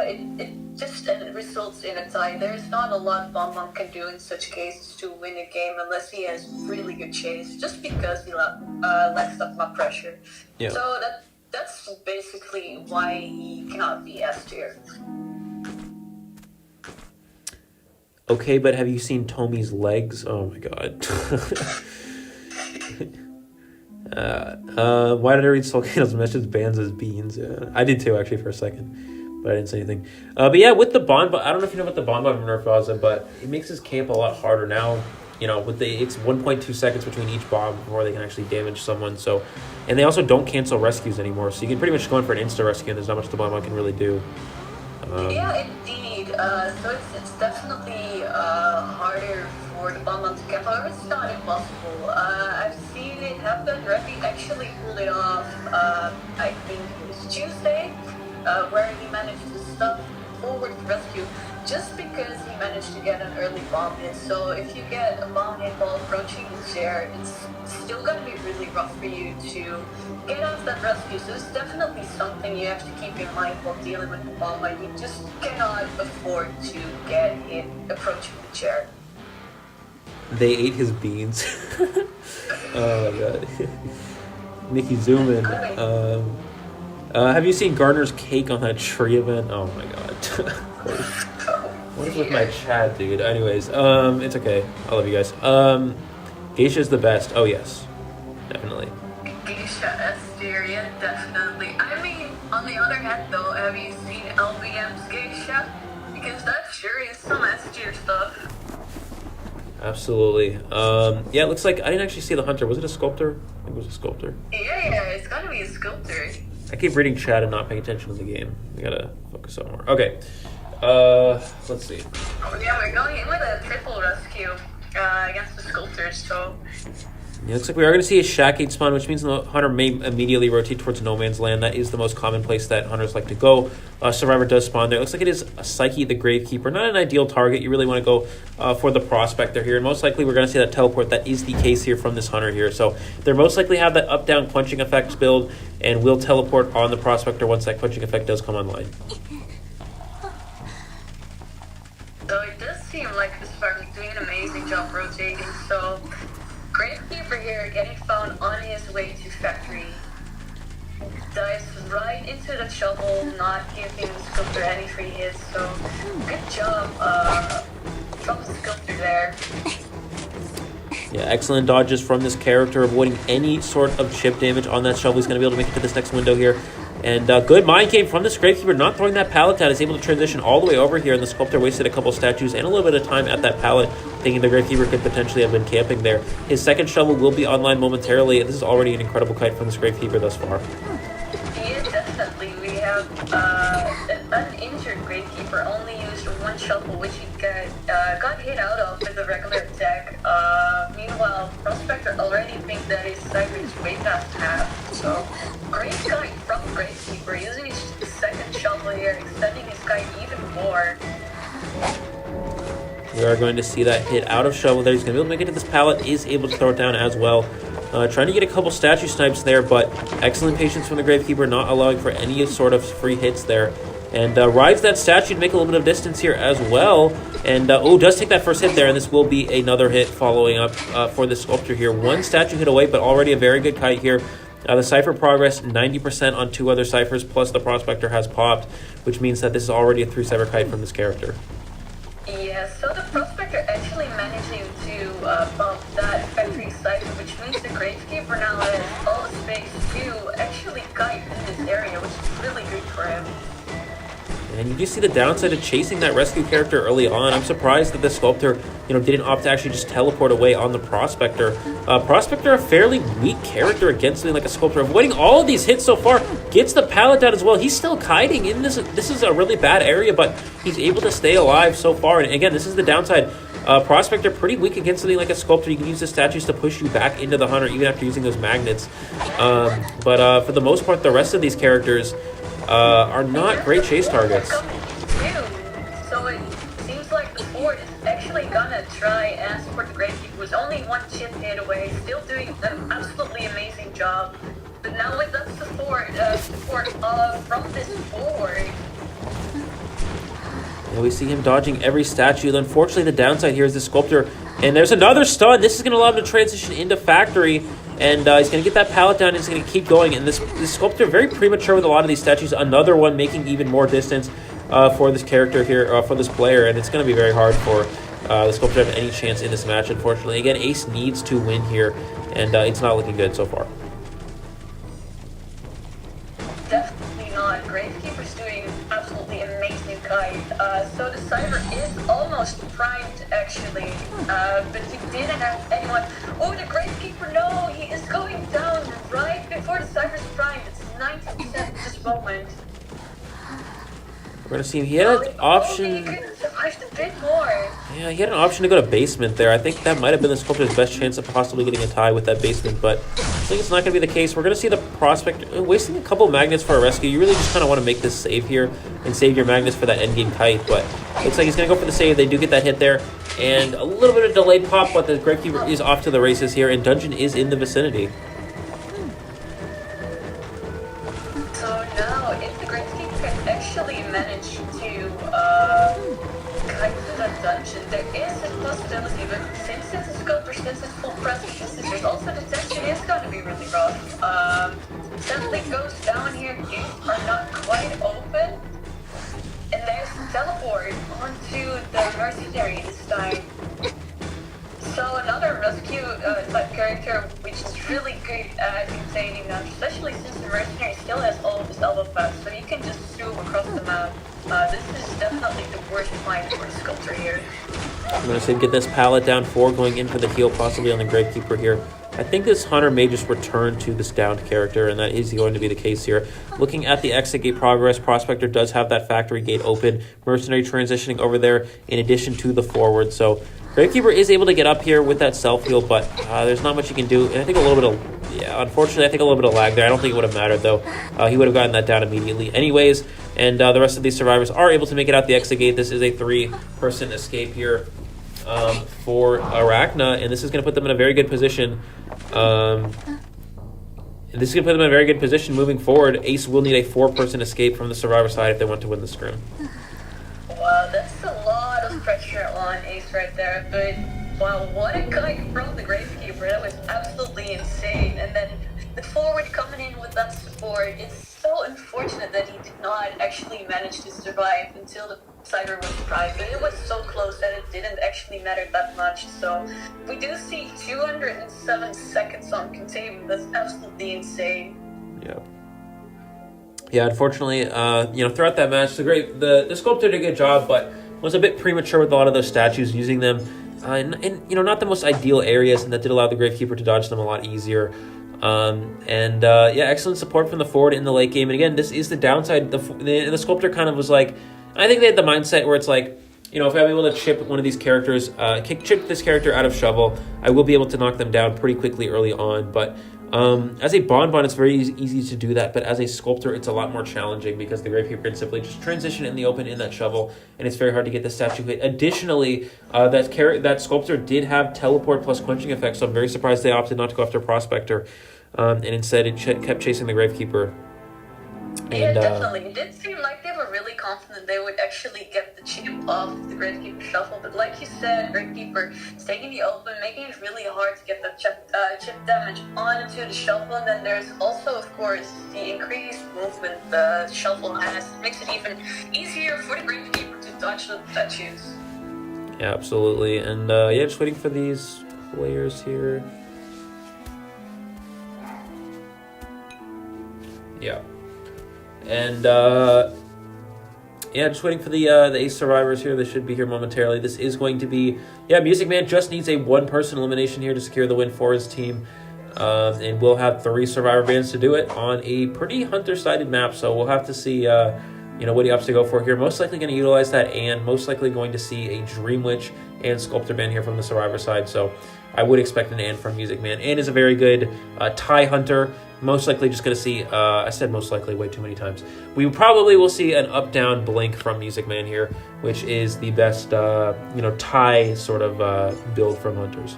it just results in a tie. There's not a lot Bomb can do in such cases to win a game unless he has really good chase, just because he lacks that map pressure. Yeah. So that's basically why he cannot be S tier. Okay, but have you seen Tommy's legs? Oh my god. Why did I read Solcano's message bans as beans? I did too, actually, for a second, but I didn't say anything. But yeah, with the bond, I don't know if you know about the bond button nerf was, but it makes his camp a lot harder now. You know, it's 1.2 seconds between each bomb before they can actually damage someone. So, and they also don't cancel rescues anymore, so you can pretty much go in for an insta rescue, and there's not much the bomb can really do. Yeah, indeed. So it's definitely harder for the bomb to camp. However, it's not impossible. I've seen it happen. Revi actually pulled it off. I think it was Tuesday, where he managed to stop forward rescue just because he managed to get an early bomb hit. So if you get a bomb hit while approaching the chair, it's still going to be really rough for you to get off that rescue. So it's definitely something you have to keep in mind while dealing with the bomb. Like, you just cannot afford to get hit approaching the chair. They ate his beans. Oh my god. Nikki, zoom in. Have you seen Gardner's cake on that tree event? Oh my god. What is with my chat, dude? Anyways, it's okay. I love you guys. Geisha's the best. Oh yes, definitely. Geisha S tier, yeah, definitely. I mean, on the other hand though, have you seen LBM's Geisha? Because that sure is some S tier stuff. Absolutely. Yeah, it looks like I didn't actually see the hunter. Was it a sculptor? I think it was a sculptor. Yeah, it's gotta be a sculptor. I keep reading chat and not paying attention to the game. We gotta focus on more. Okay. Let's see. Oh, yeah, we're going in with a triple rescue against the sculptors, so... Yeah, looks like we are going to see a Shackade spawn, which means the hunter may immediately rotate towards no man's land. That is the most common place that hunters like to go. Survivor does spawn there. It looks like it is a Psyche the Gravekeeper. Not an ideal target. You really want to go for the Prospector here. And most likely we're going to see that teleport. That is the case here from this hunter here. So they're most likely have that up-down punching effects build and will teleport on the Prospector once that punching effect does come online. So it does seem like the Spark is doing an amazing job rotating, so Gravekeeper here getting found on his way to factory. Dives right into the shovel, not giving the sculptor any free hits, so good job from the sculptor there. Yeah, excellent dodges from this character, avoiding any sort of chip damage on that shovel. He's going to be able to make it to this next window here. And good mind game from this Gravekeeper, not throwing that pallet down. Is able to transition all the way over here, and the sculptor wasted a couple statues and a little bit of time at that pallet, thinking the Gravekeeper could potentially have been camping there. His second shovel will be online momentarily. This is already an incredible kite from this Gravekeeper thus far. Yeah, definitely. We have an injured Gravekeeper, only used one shovel, which he got hit out of with a regular attack. Meanwhile, Prospector already thinks that his cyber is way past half, so great kite from Gravekeeper, using his second shovel here, extending his kite even more. We are going to see that hit out of shovel there. He's going to be able to make it to this pallet, is able to throw it down as well. Trying to get a couple statue snipes there, but excellent patience from the Gravekeeper, not allowing for any sort of free hits there. And rides that statue to make a little bit of distance here as well. And, does take that first hit there, and this will be another hit following up for the sculptor here. One statue hit away, but already a very good kite here. The Cypher progress, 90% on two other Cyphers, plus the Prospector has popped, which means that this is already a 3-Cypher kite from this character. Yeah, so the Prospector actually managing to bump that factory Cypher, which means the Gravekeeper now has all the space to actually kite in this area, which is really good for him. And you do see the downside of chasing that rescue character early on. I'm surprised that the Sculptor, didn't opt to actually just teleport away on the Prospector. Prospector, a fairly weak character against something like a Sculptor. Avoiding all of these hits so far, gets the pallet down as well. He's still kiting in this. This is a really bad area, but he's able to stay alive so far. And again, this is the downside. Prospector pretty weak against something like a Sculptor. You can use the statues to push you back into the hunter, even after using those magnets. But for the most part, the rest of these characters are not great chase targets. gonna try and support the Gravekeeper, who's only one chip hit away, still doing an absolutely amazing job. But now with that support from this forward. Yeah, we see him dodging every statue. Unfortunately, the downside here is the Sculptor. And there's another stun. This is going to allow him to transition into Factory. And he's going to get that pallet down and he's going to keep going. And this Sculptor, very premature with a lot of these statues. Another one making even more distance for this character here, for this player. And it's going to be very hard for the Sculptor to have any chance in this match, unfortunately. Again, Ace needs to win here. And it's not looking good so far. Definitely not. Gravekeeper's doing absolutely amazing kite. So the Cyber is almost primed actually, but he didn't have anyone. Oh, the Gravekeeper, no, he is going down right before the Cyber's primed. It's 90% at this moment. We're going to see him. He had an option. He could have survived a bit more. Yeah, he had an option to go to basement there. I think that might have been the Sculptor's best chance of possibly getting a tie with that basement, but I think it's not going to be the case. We're going to see the Prospect wasting a couple magnets for a rescue. You really just kind of want to make this save here and save your magnets for that endgame kite, but looks like he's going to go for the save. They do get that hit there, and a little bit of delayed pop, but the Gravekeeper is off to the races here, and Dungeon is in the vicinity. So now, if the Gravekeeper can actually manage to kite to that dungeon, there is a possibility, but since it's a Sculptor, since it's full pressure, there's also the tension is going to be really rough. Something goes down here, gates are not quite open, and there's a teleport onto the Mercenary this time. So another rescue type character, which is really good at containing them, especially since the Mercenary still has all of his elbow pads, so you can just zoom across the map. This is definitely the worst find for the Sculptor here. I'm going to say get this pallet down 4, going in for the heal, possibly on the Gravekeeper here. I think this Hunter may just return to this downed character, and that is going to be the case here. Looking at the exit gate progress, Prospector does have that Factory gate open. Mercenary transitioning over there in addition to the forward, so Gravekeeper is able to get up here with that self-heal, but there's not much he can do. And I think a little bit of, unfortunately, I think a little bit of lag there. I don't think it would have mattered, though. He would have gotten that down immediately anyways. And the rest of these survivors are able to make it out the exit gate. This is a 3-person escape here for Arachna, and this is going to put them in a very good position. This is going to put them in a very good position moving forward. Ace will need a 4-person escape from the survivor side if they want to win the scrim. Wow, that's a lot of pressure on Ace right there, but wow, what a kite from the Gravekeeper. That was absolutely insane. And then the forward coming in with that support, it's so unfortunate that he did not actually manage to survive until the Cyber was primed, but it was so close that it didn't actually matter that much. So we do see 207 seconds on containment. That's absolutely insane. Yeah. Yeah, unfortunately, throughout that match, the Sculptor did a good job, but was a bit premature with a lot of those statues, using them in not the most ideal areas, and that did allow the Gravekeeper to dodge them a lot easier. Excellent support from the forward in the late game. And again, this is the downside. The Sculptor kind of was like, I think they had the mindset where it's like, if I'm able to chip one of these characters, chip this character out of Shovel, I will be able to knock them down pretty quickly early on. But as a Bonbon, it's very easy to do that. But as a Sculptor, it's a lot more challenging because the Gravekeeper can simply just transition in the open in that Shovel, and it's very hard to get the statue hit. Additionally, that Sculptor did have teleport plus quenching effects, so I'm very surprised they opted not to go after Prospector, and instead it kept chasing the Gravekeeper. Yeah, definitely. It did seem like they were really confident they would actually get the chip off the Gravekeeper shuffle, but like you said, Gravekeeper staying in the open, making it really hard to get the chip damage onto the shuffle, and then there's also, of course, the increased movement the shuffle has. It makes it even easier for the Gravekeeper to dodge the statues. Yeah, absolutely. And just waiting for these players here. Yeah. And just waiting for the Ace survivors here. They should be here momentarily. This is going to be, Music Man just needs a 1-person elimination here to secure the win for his team. And we'll have 3 survivor bands to do it on a pretty hunter-sided map. So we'll have to see, what he opts to go for here. Most likely going to utilize that, and most likely going to see a Dream Witch and Sculptor Band here from the Survivor side. So I would expect an and from Music Man. And is a very good tie hunter. Most likely just going to see, I said most likely way too many times. We probably will see an up-down blink from Music Man here, which is the best, tie sort of build from hunters.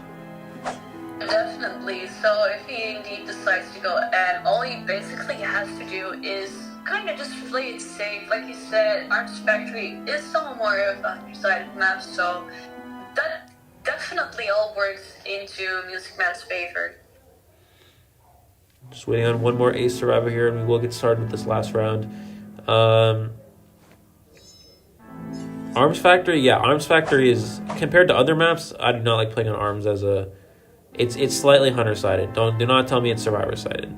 Definitely. So if he indeed decides to go and all he basically has to do is kind of just play it safe. Like you said, Arms Factory is somewhat more of a hundred-sided map, so that definitely all works into Music Man's favor. Just waiting on one more Ace Survivor here, and we will get started with this last round. Arms Factory, Arms Factory is, compared to other maps, I do not like playing on Arms as a... It's slightly hunter-sided. Do not tell me it's survivor-sided.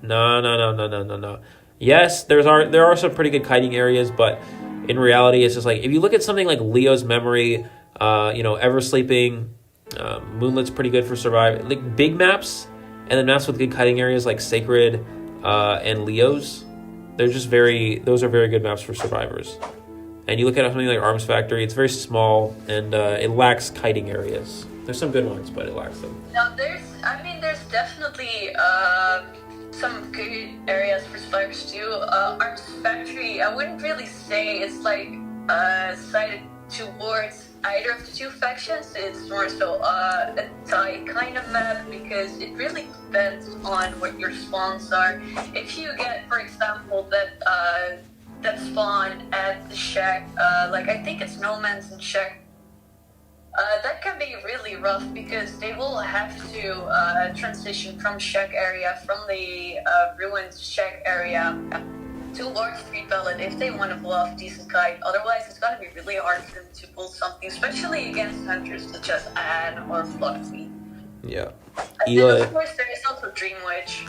No. Yes, there are some pretty good kiting areas, but in reality, it's just like, if you look at something like Leo's Memory, Ever Sleeping, Moonlight's pretty good for survive. Like big maps, and then maps with good kiting areas like Sacred and Leo's, those are very good maps for survivors. And you look at something like Arms Factory, it's very small, and it lacks kiting areas. There's some good ones, but it lacks them. Now, there's definitely some good areas for survivors too. Arms Factory, I wouldn't really say it's like sided towards either of the two factions. It's more so a tie kind of map, because it really depends on what your spawns are. If you get, for example, that spawn at the shack, like I think it's No Man's and Shack, that can be really rough, because they will have to transition from shack area, from the ruined shack area towards Street Ballad if they want to pull off decent kite. Otherwise, it's going to be really hard for them to pull something, especially against hunters such as Anne or Fluffy. Yeah. And then, of course, there is also Dream Witch.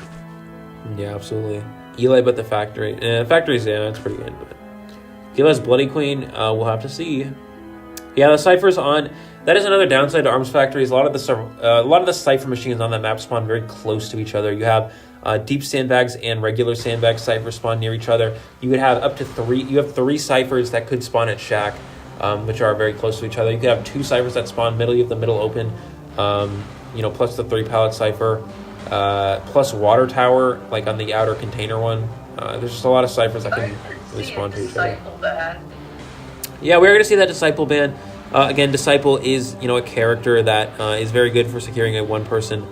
Yeah, absolutely. Eli, but the Factory. Factory's, it's pretty good. But Eli's Bloody Queen, we'll have to see. Yeah, the Cypher's on. That is another downside to Arms Factory. Is a lot of the Cypher machines on that map spawn very close to each other. You have deep sandbags and regular sandbag Cyphers spawn near each other. You would have up to three. You have 3 Cyphers that could spawn at Shack, which are very close to each other. You could have 2 Cyphers that spawn middle. You have the middle open. Plus the 3 pallet Cypher, plus Water Tower, like on the outer container one. There's just a lot of Cyphers that can really spawn to each other. Yeah, we're going to see that Disciple ban. Again, Disciple is, a character that is very good for securing a one-person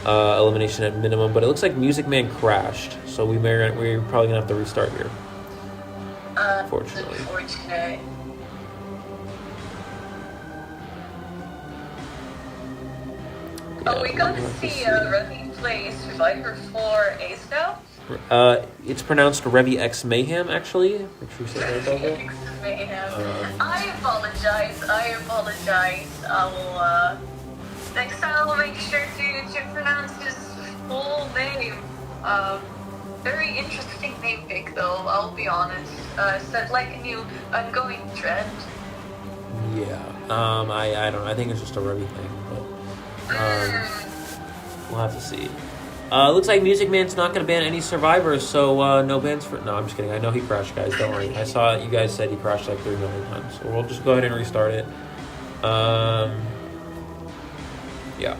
elimination at minimum. But it looks like Music Man crashed, so we're probably gonna have to restart here. Unfortunately. Are we gonna see Remy play Survivor 4 Ace now? It's pronounced Revy X Mayhem, actually. Make sure you say that, X Mayhem. I apologize. I will, next time I'll make sure to pronounce his full name. Very interesting name pick, though, I'll be honest. Said like a new ongoing trend. Yeah, I don't know. I think it's just a Revy thing, but we'll have to see. Looks like Music Man's not going to ban any survivors, so no bans for... No, I'm just kidding. I know he crashed, guys. Don't worry. I saw you guys said he crashed like 3 million times, so we'll just go ahead and restart it. Yeah.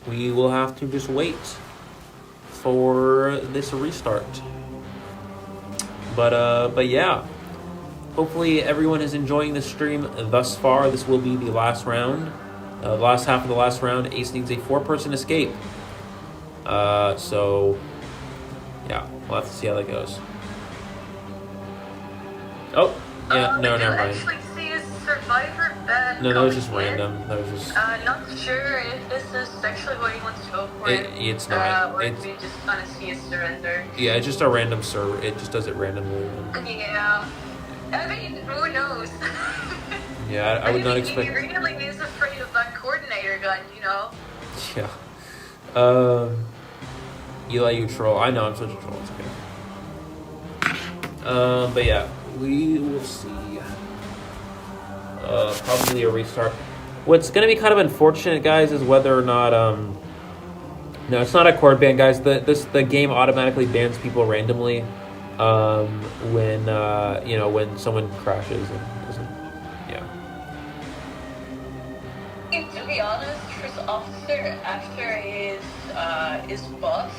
We will have to just wait for this restart. But yeah. Hopefully everyone is enjoying the stream thus far. This will be the last round. Last half of the last round. Ace needs a 4-person escape. So, yeah, we'll have to see how that goes. Oh, yeah, no, never mind. Actually see a survivor ban. No, that was just random. That was just... not sure if this is actually what he wants to go for. It's not. Or if we just kind of see a surrender. Yeah, it's just a random server. It just does it randomly. Yeah. I mean, who knows? Yeah, I would not expect... He really is afraid of that coordinator gun, Yeah. Eli, you troll. I know, I'm such a troll. It's okay. But yeah, we will see. Probably a restart. What's going to be kind of unfortunate, guys, is whether or not... No, it's not a cord ban, guys. The game automatically bans people randomly. when when someone crashes and doesn't. Yeah. To be honest, first officer after his buff,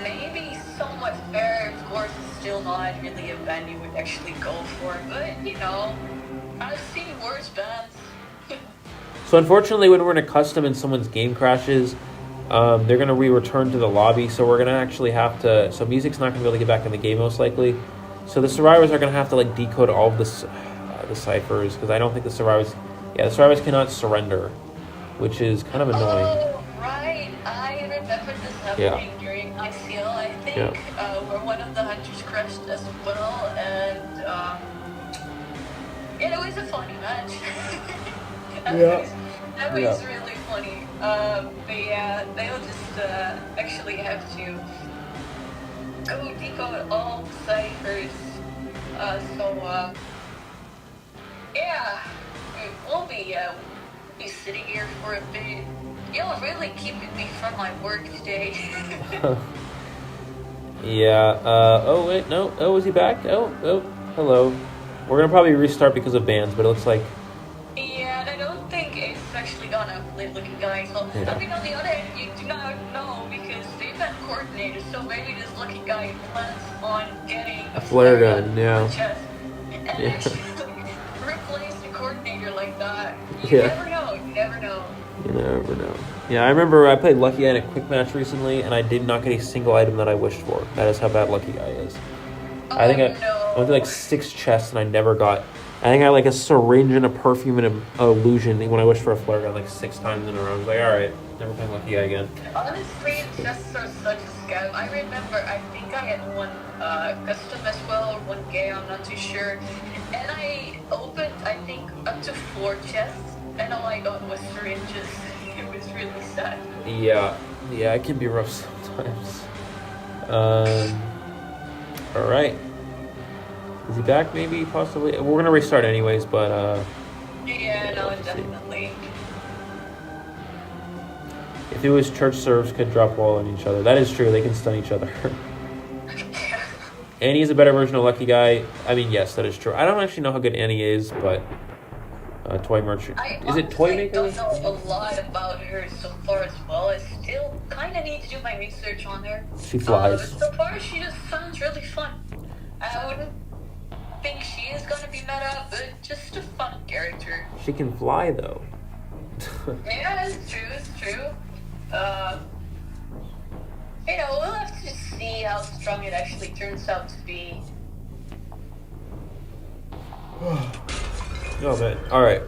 maybe somewhat fair. Of course, it's still not really a band you would actually go for, but I've seen worse bands. So unfortunately, when we're in a custom and someone's game crashes, they're going to return to the lobby. So we're going to actually have to. So music's not going to be able to get back in the game most likely. So the survivors are going to have to like decode all of the ciphers because I don't think the survivors. Yeah, the survivors cannot surrender, which is kind of annoying. Oh, right. I remember this happening during ICL, I think, where one of the hunters crashed as well, and it was a funny match. That was really funny. But yeah, they'll just actually have to go decode all the ciphers. Yeah. We'll be sitting here for a bit. You're really keeping me from my work today. Yeah. Oh wait, no. Oh, is he back? Oh, hello. We're gonna probably restart because of bans, but it looks like. Yeah, and I don't think it's actually gonna live looking guy. So I mean, on the other hand, you do not know because they've been coordinated. So maybe this lucky guy plans on getting a flare gun. Yeah. And actually replace the coordinator like that. You never know. You never know. You never know. Yeah, I remember I played Lucky Guy in a quick match recently, and I did not get a single item that I wished for. That is how bad Lucky Guy is. I think I went to like 6 chests, and I never got... I think I had like a syringe and a perfume and an illusion when I wished for a flare gun like 6 times in a row. I was like, alright, never playing Lucky Guy again. Honestly, chests are such a scam. I remember, I think I had one custom as well, or one game, I'm not too sure. And I opened, I think, up to 4 chests, and all I got was syringes. It was really sad. Yeah, it can be rough sometimes. Alright. Is he back, maybe, possibly? We're going to restart anyways, but... Yeah, no, definitely. If it was church serves could drop wall on each other. That is true, they can stun each other. Annie is a better version of Lucky Guy. I mean, yes, that is true. I don't actually know how good Annie is, but... Toy merchant. Is it Toy Maker? I don't know a lot about her so far as well. I still kind of need to do my research on her. She flies. But so far, she just sounds really fun. I wouldn't think she is going to be meta, but just a fun character. She can fly, though. Yeah, it's true. We'll have to see how strong it actually turns out to be. Oh, man. Alright.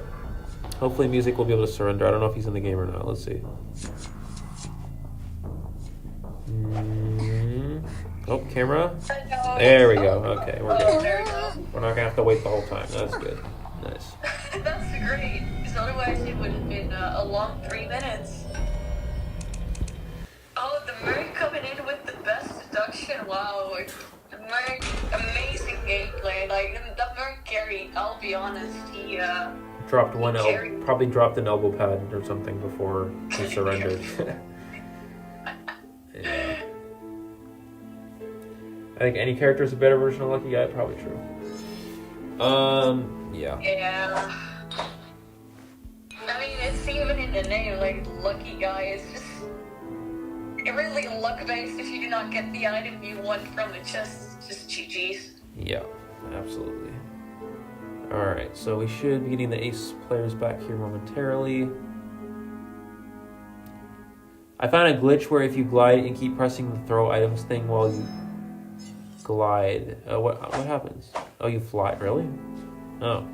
Hopefully music will be able to surrender. I don't know if he's in the game or not. Let's see. Oh, camera? There we go. Okay, we're good. We're not going to have to wait the whole time. That's good. Nice. That's great, because otherwise it would have been a long 3 minutes. Oh, the Merc coming in with the best deduction. Wow. The Merc, amazing gameplay. Like, the Merc carried, I'll be honest. He, dropped one elbow, probably dropped an elbow pad or something before he surrendered. Yeah. I think any character is a better version of Lucky Guy. Probably true. Yeah. Yeah. I mean, it's even in the name, like, Lucky Guy is just really luck-based. If you do not get the item you want from the chest, it's just GG's. Yeah, absolutely. Alright, so we should be getting the ace players back here momentarily. I found a glitch where if you glide and keep pressing the throw items thing while you glide, what happens? Oh, you fly, really? Oh,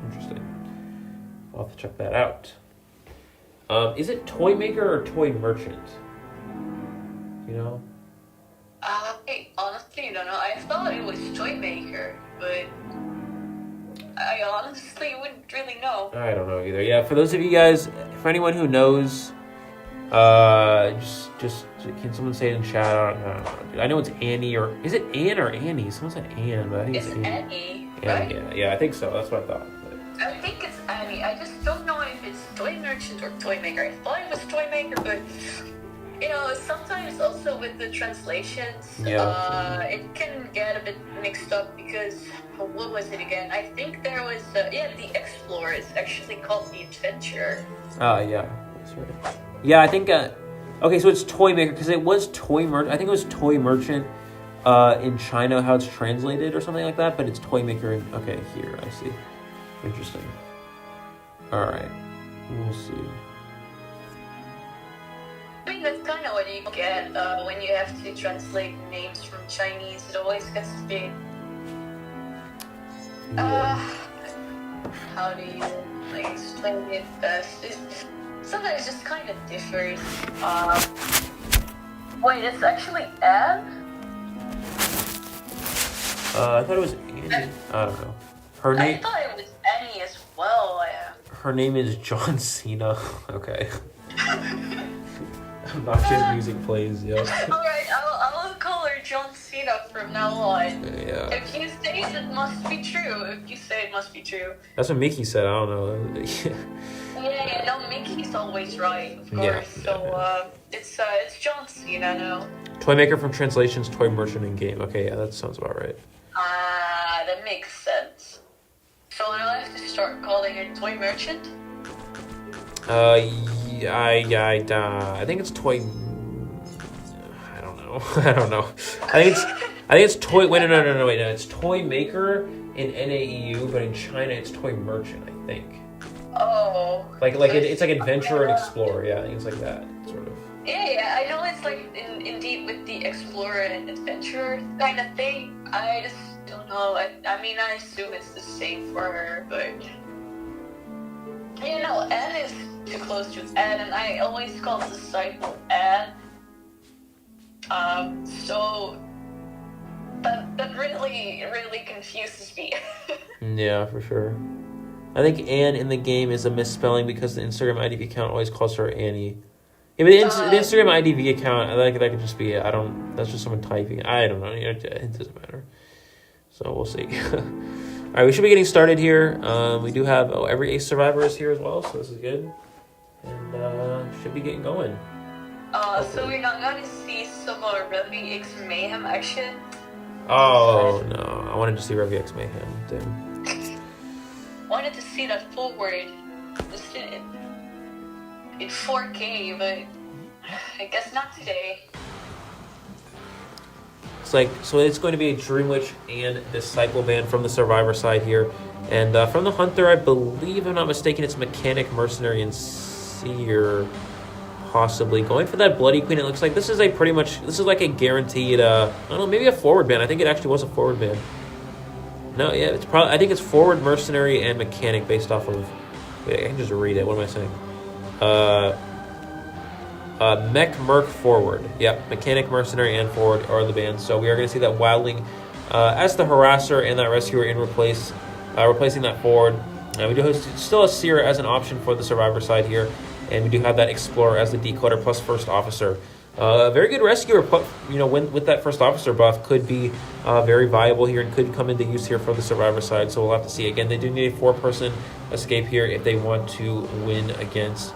interesting. I'll have to check that out. Is it Toy Maker or Toy Merchant? You know? I honestly don't know. I thought it was Toy Maker, but I honestly wouldn't really know. I don't know either. Yeah, for those of you guys, for anyone who knows, just can someone say it in chat? I don't know, dude. I know it's Annie, or is it Ann or Annie? Someone said Ann, but I think it's Annie. Right? Yeah, I think so. That's what I thought. But... I think it's Annie. I just don't know if it's Toy Merchant or Toy Maker. I thought it was Toy Maker, but Sometimes also with the translations, Yeah. it can get a bit mixed up because what was it again? I think there was the Explorer is actually called the Adventurer. Yeah, that's right. Yeah, I think. Okay, so it's Toy Maker because it was Toy Merchant. I think it was Toy Merchant in China, how it's translated or something like that. But it's Toy Maker. Okay, here I see. Interesting. All right, we'll see. I mean, that's kind of what you get when you have to translate names from Chinese. It always gets to be. How do you explain it best? Sometimes it just kind of differs. Wait, it's actually Anne? I thought it was Annie. I don't know. Her name. I thought it was Annie as well. Her name is John Cena. Okay. Obnoxious music plays. Yeah. All right, I'll call her John Cena from now on. Yeah. If you say it must be true. If you say it must be true. That's what Mickey said. I don't know. Yeah, no, Mickey's always right, of course. It's John Cena now. Toy Maker from translations, Toy Merchant in game. Okay, yeah, that sounds about right. That makes sense. So now I have to start calling her Toy Merchant? I think it's Toy. I don't know. I don't know. I think it's Toy. Wait, no. Wait, no. It's Toy Maker in NAEU, but in China it's Toy Merchant. I think. Oh. It's like Adventurer and Explorer. Yeah, I think it's like that sort of. Yeah. I know it's like indeed with the Explorer and Adventurer kind of thing. I just don't know. I mean, I assume it's the same for her, but. Anne is too close to Anne, and I always call the disciple Anne. So that really confuses me. Yeah, for sure. I think Anne in the game is a misspelling because the Instagram IDV account always calls her Annie. Yeah, but the Instagram IDV account, that could just be it. That's just someone typing. I don't know. It doesn't matter. So we'll see. All right, we should be getting started here. We do have every ace survivor is here as well, so this is good, and should be getting going. So we're not gonna see some more Revy X Mayhem action. Oh no, I wanted to see Revy X Mayhem. Damn. Wanted to see that forward, just in 4K, but I guess not today. So it's going to be a Dream Witch and Disciple band from the Survivor side here. And from the Hunter, I believe, if I'm not mistaken, it's Mechanic, Mercenary, and Seer, possibly. Going for that Bloody Queen, it looks like this is like a guaranteed, I don't know, maybe a forward band. I think it actually was a forward band. No, yeah, I think it's forward, Mercenary, and Mechanic based off of, wait, I can just read it. What am I saying? Mech Merc forward. Yep, Mechanic, Mercenary, and forward are the bands. So we are going to see that Wildling as the Harasser and that Rescuer in replacing that forward. We do still have Seer as an option for the Survivor side here. And we do have that Explorer as the Decoder plus First Officer. Very good Rescuer, with that First Officer buff could be very viable here and could come into use here for the Survivor side. So we'll have to see. Again, they do need a 4-person escape here if they want to win against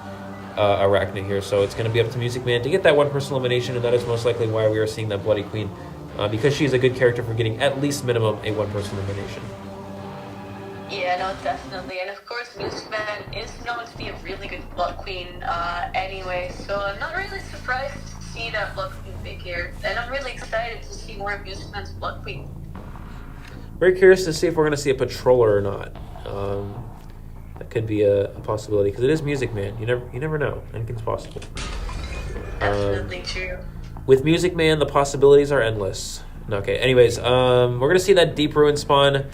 Arachna here. So it's going to be up to Music Man to get that 1-person elimination, and that is most likely why we are seeing that Bloody Queen, because she's a good character for getting at least minimum a 1-person elimination. Yeah, no, definitely. And of course, Music Man is known to be a really good Blood Queen anyway, so I'm not really surprised to see that Blood Queen pick here. And I'm really excited to see more of Music Man's Blood Queen. Very curious to see if we're going to see a Patroller or not. That could be a possibility, because it is Music Man. You never know. Anything's possible. Definitely true. With Music Man, the possibilities are endless. Okay, anyways, we're going to see that Deep Ruin spawn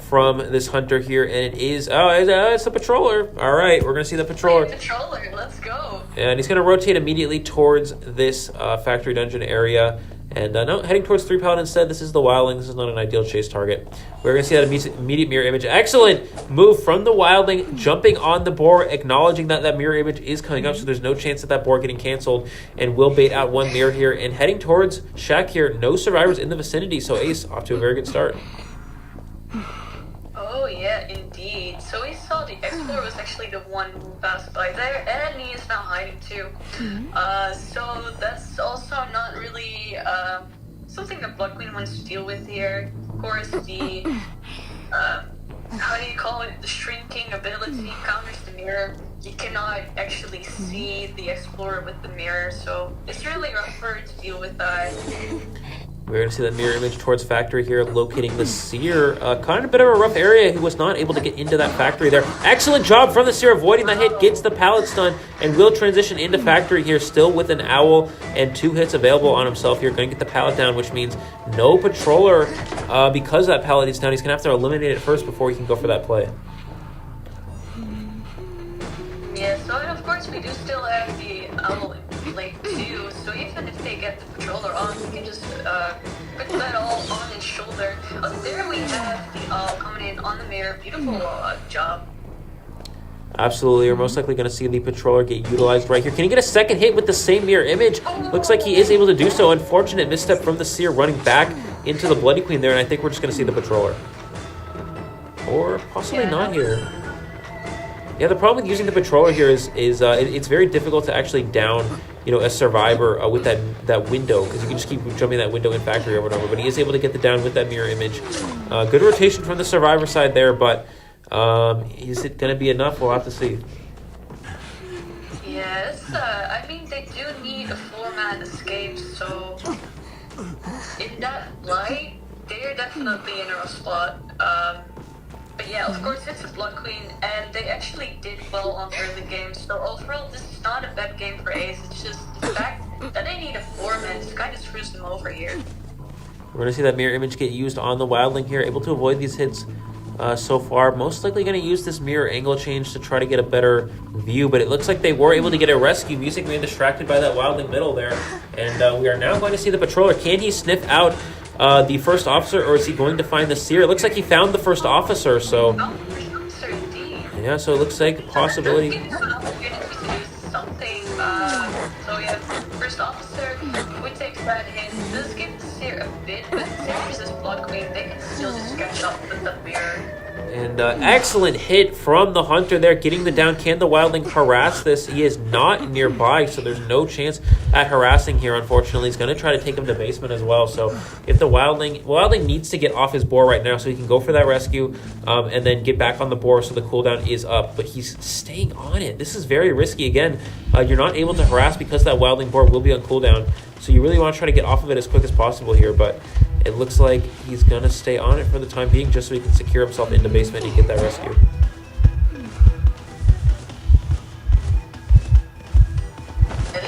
from this Hunter here, and it is, it's the Patroller. All right, we're going to see the Patroller. Patroller, let's go. And he's going to rotate immediately towards this factory dungeon area. And no, heading towards 3 Paladin instead. This is the Wildling. This is not an ideal chase target. We're going to see that immediate mirror image. Excellent move from the Wildling, jumping on the boar, acknowledging that mirror image is coming up, so there's no chance that boar getting canceled, and will bait out one mirror here. And heading towards Shack here. No survivors in the vicinity, so Ace off to a very good start. Oh, yeah, indeed. So we saw saw the Explorer was actually the one who passed by there, and he is now hiding too. So that's also not really something that Blood Queen wants to deal with here. Of course, the how do you call it? The shrinking ability counters the mirror. You cannot actually see the Explorer with the mirror, so it's really rough for her to deal with that. We're going to see that mirror image towards factory here, locating the Seer. Kind of a bit of a rough area. He was not able to get into that factory there. Excellent job from the Seer, avoiding the hit, gets the pallet stun, and will transition into factory here, still with an owl and 2 hits available on himself here. Going to get the pallet down, which means no patroller. Because that pallet is down, he's going to have to eliminate it first before he can go for that play. Yeah, so and of course we do still have the owl in play too, so even if they get the patroller on, we can just put that all on his shoulder. There we have the owl coming in on the mirror. Beautiful job. Absolutely, you're most likely going to see the patroller get utilized right here. Can he get a second hit with the same mirror image? Looks like he is able to do so. Unfortunate misstep from the Seer running back into the Bloody Queen there, and I think we're just going to see the patroller. Or possibly not here. Yeah, the problem with using the patroller here is it's very difficult to actually down, a survivor with that window, because you can just keep jumping that window in factory over and over. But he is able to get the down with that mirror image. Good rotation from the survivor side there, but is it going to be enough? We'll have to see. Yes, I mean they do need a 4-man escape, so in that light, they're definitely in a rough spot. But yeah, of course it's a Blood Queen, and they actually did well on early games, so overall this is not a bad game for Ace, it's just the fact that they need a 4-man just kind of screws them over here. We're going to see that mirror image get used on the Wildling here, able to avoid these hits so far. Most likely going to use this mirror angle change to try to get a better view, but it looks like they were able to get a rescue. Music Man distracted by that Wildling middle there, and we are now going to see the patroller. Can he sniff out the first officer, or is he going to find the Seer? It looks like he found the first officer, so... Oh, first officer, indeed. Yeah, so it looks like a possibility... So that does give us an opportunity to do something. So yeah, first officer, who takes that hit, does give the Seer a bit, but since this Blood Queen, they can still just catch up with the mirror. And excellent hit from the Hunter there, getting the down. Can the Wildling harass this? He is not nearby, so there's no chance at harassing here, unfortunately. He's going to try to take him to basement as well. So if the Wildling needs to get off his boar right now so he can go for that rescue and then get back on the boar so the cooldown is up. But he's staying on it. This is very risky. Again, you're not able to harass because that Wildling boar will be on cooldown. So you really want to try to get off of it as quick as possible here, but it looks like he's going to stay on it for the time being just so he can secure himself into basement and get that rescue. Yeah,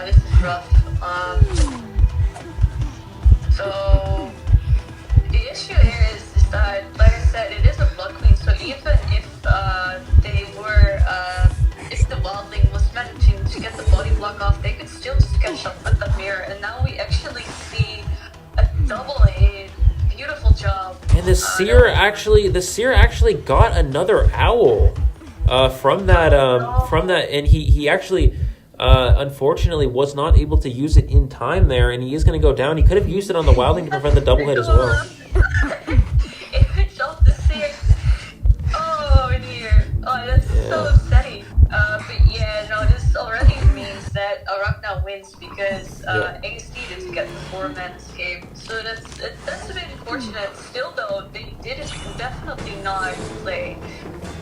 this is rough. So the issue here is that, like I said, it is a Blood Queen, so even if if the Wildling was managing to get the body block off, they could still just catch up with the mirror, and now we actually see a double hit. Beautiful job. And the Seer actually got another owl from that, and he actually unfortunately was not able to use it in time there, and he is going to go down. He could have used it on the Wildling to prevent the double hit as well. Image of the Seer. Oh dear. Oh, that's so upsetting. But yeah, no, this already means that Arachna wins because Ace needed to get the 4-man escape. So that's a bit unfortunate. Still though, they did definitely not play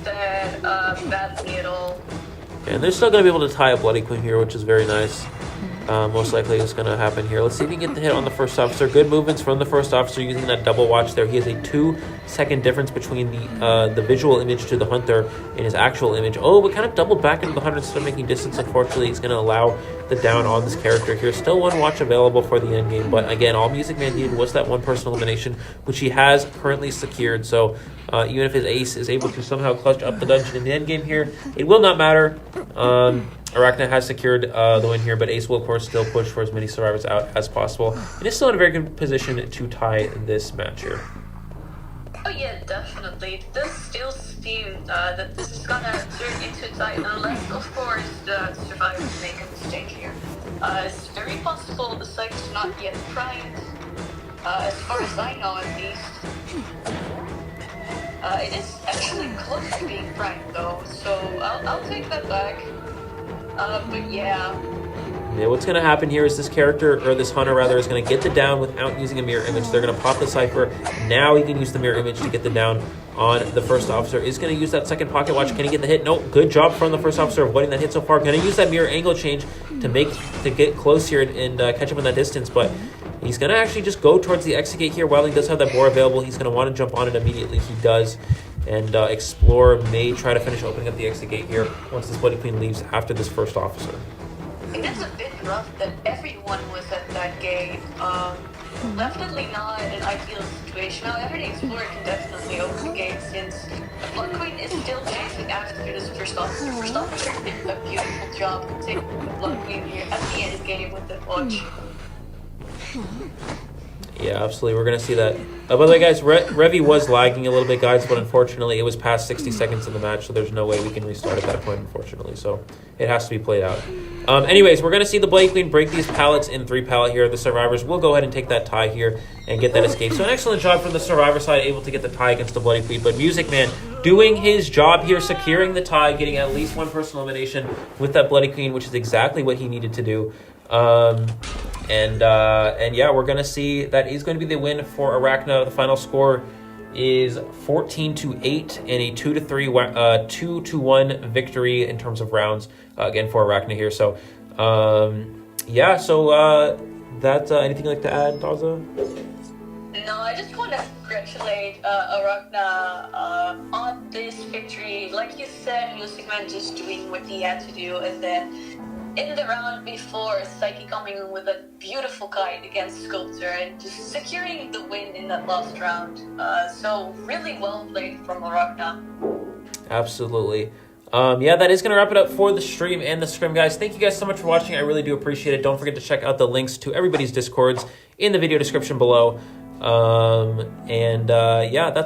that badly at all. And they're still going to be able to tie a Bloody Queen here, which is very nice. Most likely it's going to happen here. Let's see if we can get the hit on the first officer. Good movements from the first officer using that double watch there. He has a 2-second difference between the visual image to the Hunter and his actual image. Oh, but kind of doubled back into the Hunter instead of making distance. Unfortunately, he's going to allow the down on this character here. Still 1 watch available for the end game, but again, all Music Man needed was that 1 person elimination, which he has currently secured. So even if his Ace is able to somehow clutch up the dungeon in the end game here, it will not matter. Arachna has secured the win here, but Ace will, of course, still push for as many survivors out as possible. And is still in a very good position to tie this match here. Oh yeah, definitely. It does still seem that this is gonna turn into a tie, unless, of course, the survivors make a mistake here. It's very possible the site is not yet primed, as far as I know at least. It is actually close to being pranked though, so I'll take that back. But yeah. Yeah, what's going to happen here is this character, or this hunter rather, is going to get the down without using a mirror image. They're going to pop the cipher. Now he can use the mirror image to get the down on the first officer. Is going to use that second pocket watch. Can he get the hit? Nope. Good job from the first officer avoiding that hit so far. Going to use that mirror angle change to get close here and catch up in that distance, but he's going to actually just go towards the exit gate here. While he does have that bore available, he's going to want to jump on it immediately. He does. And Explorer may try to finish opening up the exit gate here once this Bloody Queen leaves after this first officer. It is a bit rough that everyone was at that gate. Definitely not an ideal situation. However, the Explorer can definitely open the gate since the Blood Queen is still chasing after this first officer. First officer did a beautiful job taking the Blood Queen here at the end game with the watch. Yeah, absolutely. We're going to see that. By the way, guys, Revy was lagging a little bit, guys, but unfortunately it was past 60 seconds in the match, so there's no way we can restart at that point, unfortunately. So it has to be played out. Anyways, we're going to see the Bloody Queen break these pallets in 3 pallet here. The survivors will go ahead and take that tie here and get that escape. So an excellent job from the survivor side, able to get the tie against the Bloody Queen. But Music Man doing his job here, securing the tie, getting at least 1 personal elimination with that Bloody Queen, which is exactly what he needed to do. And yeah, we're going to see that is going to be the win for Arachna. The final score is 14-8 and a 2-1 victory in terms of rounds, again, for Arachna here. So, yeah, so that's anything you'd like to add, Daza? No, I just want to congratulate Arachna on this victory. Like you said, Music Man just doing what he had to do, and then in the round before, Psyche coming in with a beautiful kite against Sculptor and just securing the win in that last round. So really well played from Arachna. Absolutely. Yeah, that is going to wrap it up for the stream and the Scrim, guys. Thank you guys so much for watching. I really do appreciate it. Don't forget to check out the links to everybody's Discords in the video description below. Yeah, that's